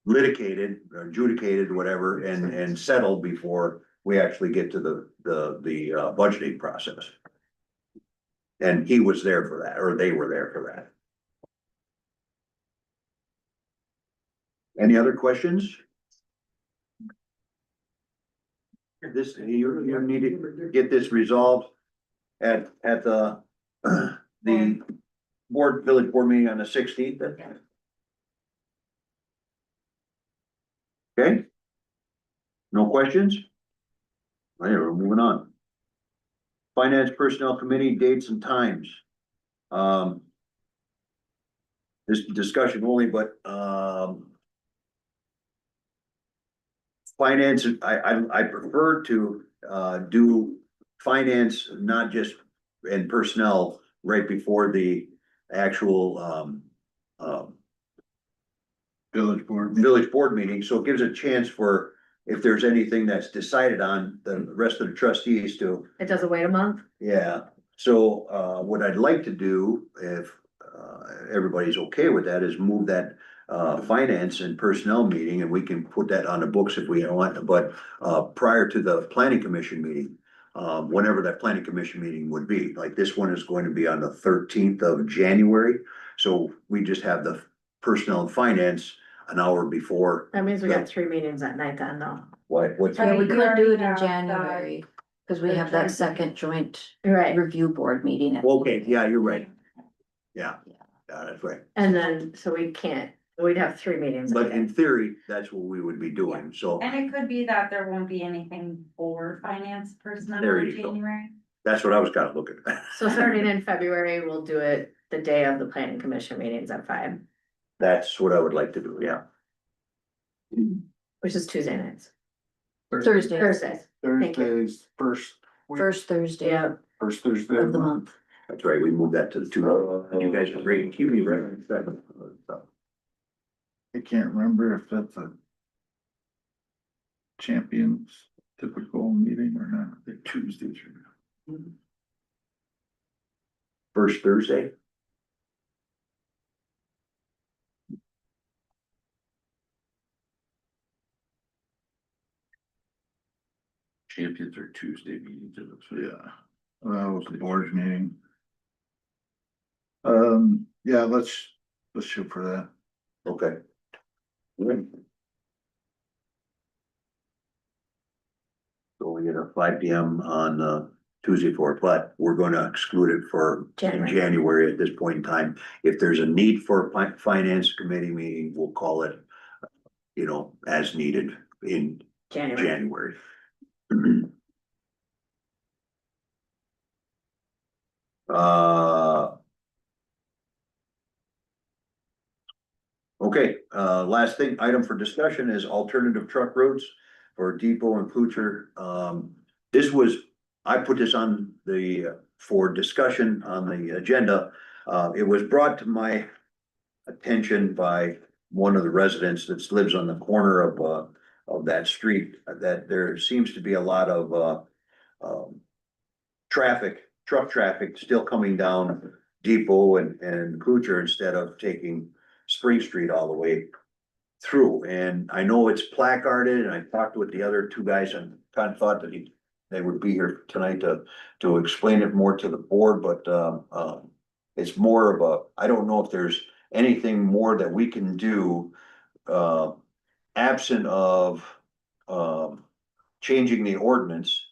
litigated, or adjudicated, whatever, and settled before we actually get to the budgeting process. And he was there for that, or they were there for that. Any other questions? You need to get this resolved at the village board meeting on the 16th. Okay? No questions? All right, we're moving on. Finance Personnel Committee dates and times. This discussion only, but, finance, I prefer to, do finance, not just in personnel, right before the actual, village board meeting, so it gives a chance for, if there's anything that's decided on, the rest of the trustees to. it doesn't wait a month, Yeah, so, what I'd like to do, if, everybody's okay with that, is move that, finance and personnel meeting, and we can put that on the books if we want, but, prior to the planning commission meeting. Whenever that planning commission meeting would be, like this one is going to be on the 13th of January, so we just have the personnel and finance an hour before. that means we got 3 meetings at night then, though. What's? Yeah, Yeah, we you could already do it in have the- January, cause we have that second joint Right, review board meeting. Okay, yeah, you're right. Yeah, that's right. and then, so we'd have 3 meetings. But in theory, that's what we would be doing, so And it could be that there won't be anything for finance personnel There in you go. January. that's what I was kind of looking at. So starting in February, we'll do it the day of the planning commission meetings at 5, That's what I would like to do, yeah. which is Tuesday nights, Thursday, Thursdays, Thank you. Thursday's first week, first Thursday yeah, first Thursday of the month. That's right, we moved that to the 2. You guys agree and keep me right. I can't remember if that's a champions typical meeting or not. The Tuesdays are. First Thursday? Champions are Tuesday meetings. it looks like. Yeah, that was the board's meeting. Yeah, let's shoot for that. Okay. Good. So we get a 5 PM on Tuesday for it, but we're gonna exclude it for January. January at this point in time. If there's a need for a finance committee meeting, we'll call it, as needed in January. January. Okay, last thing, item for discussion is alternative truck routes for Depot and Kucher. I put this on for discussion on the agenda. It was brought to my attention by one of the residents that lives on the corner of that street, that there seems to be a lot of traffic truck traffic still coming down Depot and Klucher instead of taking Spring Street all the way through. And I know it's placarded, and I talked with the other two guys and kind of thought that they would be here tonight to explain it more to the board, but, it's more of a, I don't know if there's anything more that we can do, absent of, changing the ordinance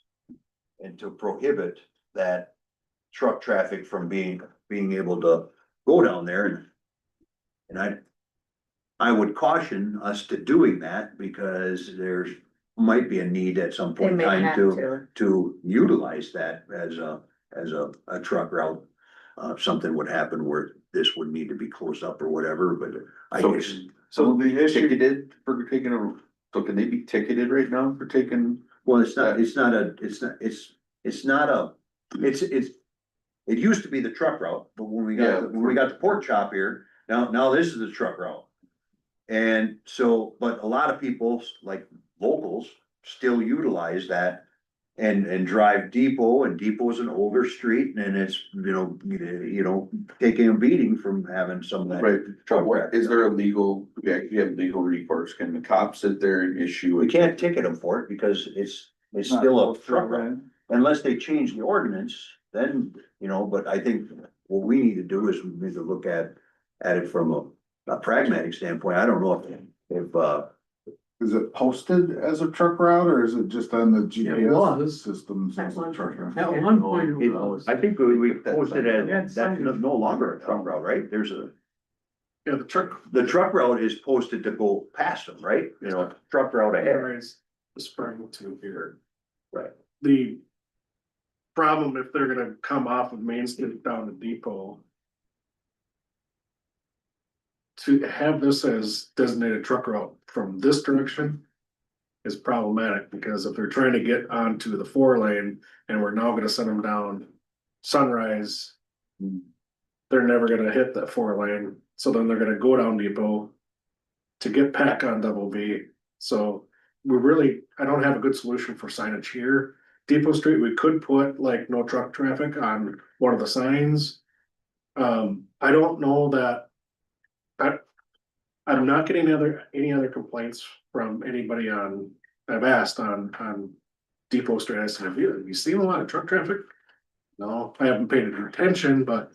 and to prohibit that truck traffic from being able to go down there. And I would caution us to doing that because there's might be a need at some They point in may time have to utilize that as a truck route. Something would happen where this would need to be closed up or whatever, but I So- guess. So the they issue- ticketed for taking so can they be ticketed right now for taking? Well, it used to be the truck route, but when we Yeah. got the pork chop here, now this is the truck route. And so, but a lot of people, like locals, still utilize that and drive Depot, and Depot is an older street, and it's, taking a beating from having some of that. Right, truck what, traffic. is there a legal, we actually have legal recourse, can the cops sit there and issue? We can't ticket them for it because it's Not still a close to truck it, route. right? Unless they change the ordinance, then, but I think what we need to do is we need to look at it from a pragmatic standpoint. I don't know if, Is it posted as a truck route or is it just on the it GPS was. systems as a truck route? At one point it was. I think we posted as, that's no longer a truck route, right? Yeah, the truck, The truck route is posted to go past them, right? Truck route ahead. areas, the spring to here. Right. The problem, if they're gonna come off of Main Street down to Depot. To have this as designated truck route from this direction. Is problematic, because if they're trying to get onto the 4 lane and we're now gonna send them down Sunrise. They're never gonna hit that 4 lane, so then they're gonna go down Depot. To get back on Double B, so I don't have a good solution for signage here. Depot Street, we could put like no truck traffic on one of the signs. I don't know that. I'm not getting any other complaints from anybody I've asked on Depot Street. I said, have you seen a lot of truck traffic? No, I haven't paid any attention, but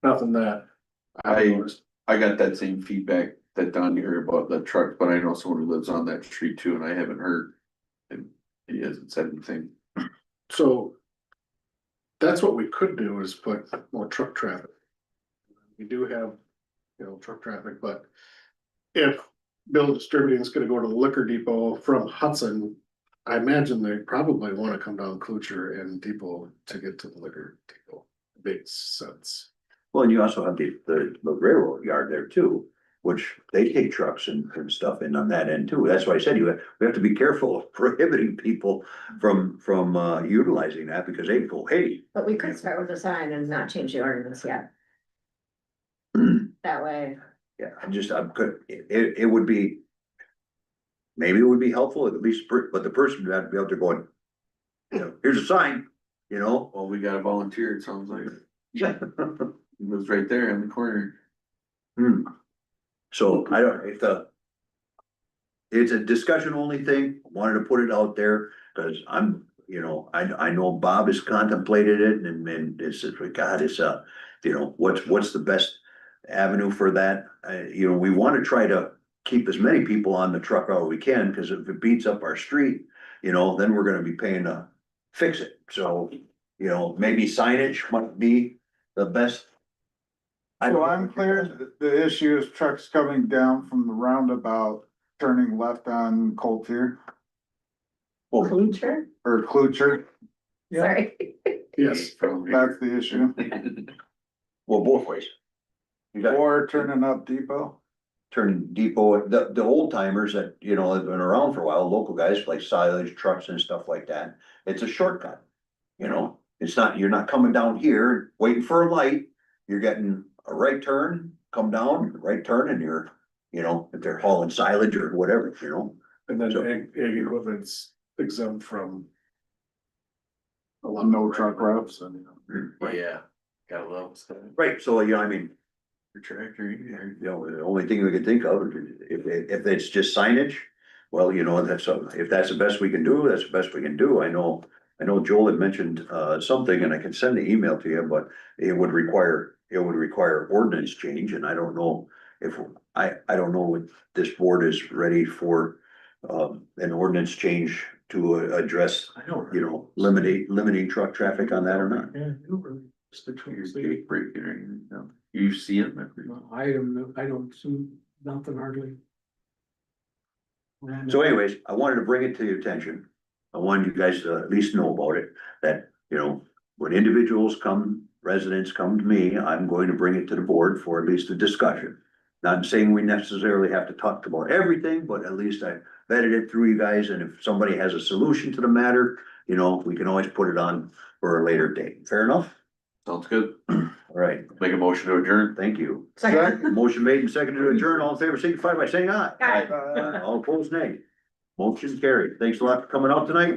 nothing that. I've noticed. I got that same feedback that Don heard about the truck, but I know someone who lives on that street too, and I haven't heard. And he hasn't said anything. So. That's what we could do, is put more truck traffic. We do have, truck traffic, but. If Bill Distributing is gonna go to the liquor depot from Hudson. I imagine they probably wanna come down Klucher and Depot to get to the liquor depot. Makes sense. Well, and you also have the railroad yard there too, which they take trucks and stuff in on that end too. That's why I said we have to be careful of prohibiting people from utilizing that, because they go, hey. But we could start with a sign and not change the ordinance yet. That way, Yeah, it would be. Maybe it would be helpful at least, but the person would have to be able to go, here's a sign, Well, we got a volunteer, it sounds like. He lives right there in the corner. So I don't, it's a discussion only thing, wanted to put it out there, cause I know Bob has contemplated it and it's, God, it's what's the best avenue for that? We wanna try to keep as many people on the truck route we can, cause if it beats up our street, then we're gonna be paying to fix it, so, maybe signage might be the best. So I'm clear, the issue is trucks coming down from the roundabout, turning left on Coltier Klucher, or Klucher, sorry. Yes. that's the issue. Well, both ways. You got Or turning up Depot. turn Depot, the old timers that, have been around for a while, local guys like silage trucks and stuff like that. It's a shortcut. It's not, you're not coming down here waiting for a light. You're getting a right turn, come down, right turn, and you're, if they're hauling silage or whatever, And then So- ag equipment's exempt from. No truck routes. Yeah, gotta love stuff. Right, so, you know, I mean, Your tractor, you know, the only thing we can think of, if it's just signage, well, you know, if that's the best we can do, that's the best we can do. I know Joel had mentioned, something, and I can send the email to you, but it would require ordinance change, and I don't know if, I don't know if this board is ready for, an ordinance change to address, I don't. you know, limiting truck traffic on that or not. Yeah, you were, it's the Your truth. gate breaking or anything, no. You see it? I don't see nothing hardly. So anyways, I wanted to bring it to your attention. I wanted you guys to at least know about it, that, you know, when individuals come, residents come to me, I'm going to bring it to the board for at least a discussion. Not saying we necessarily have to talk about everything, but at least I vetted it through you guys, and if somebody has a solution to the matter, you know, we can always put it on for a later date. Fair enough? Sounds good. All right, Make a motion to adjourn. thank you. Second. Motion made and seconded to adjourn. All in favor, signify by saying aye. Aye. All opposed, nay. Motion carried. Thanks a lot for coming out tonight.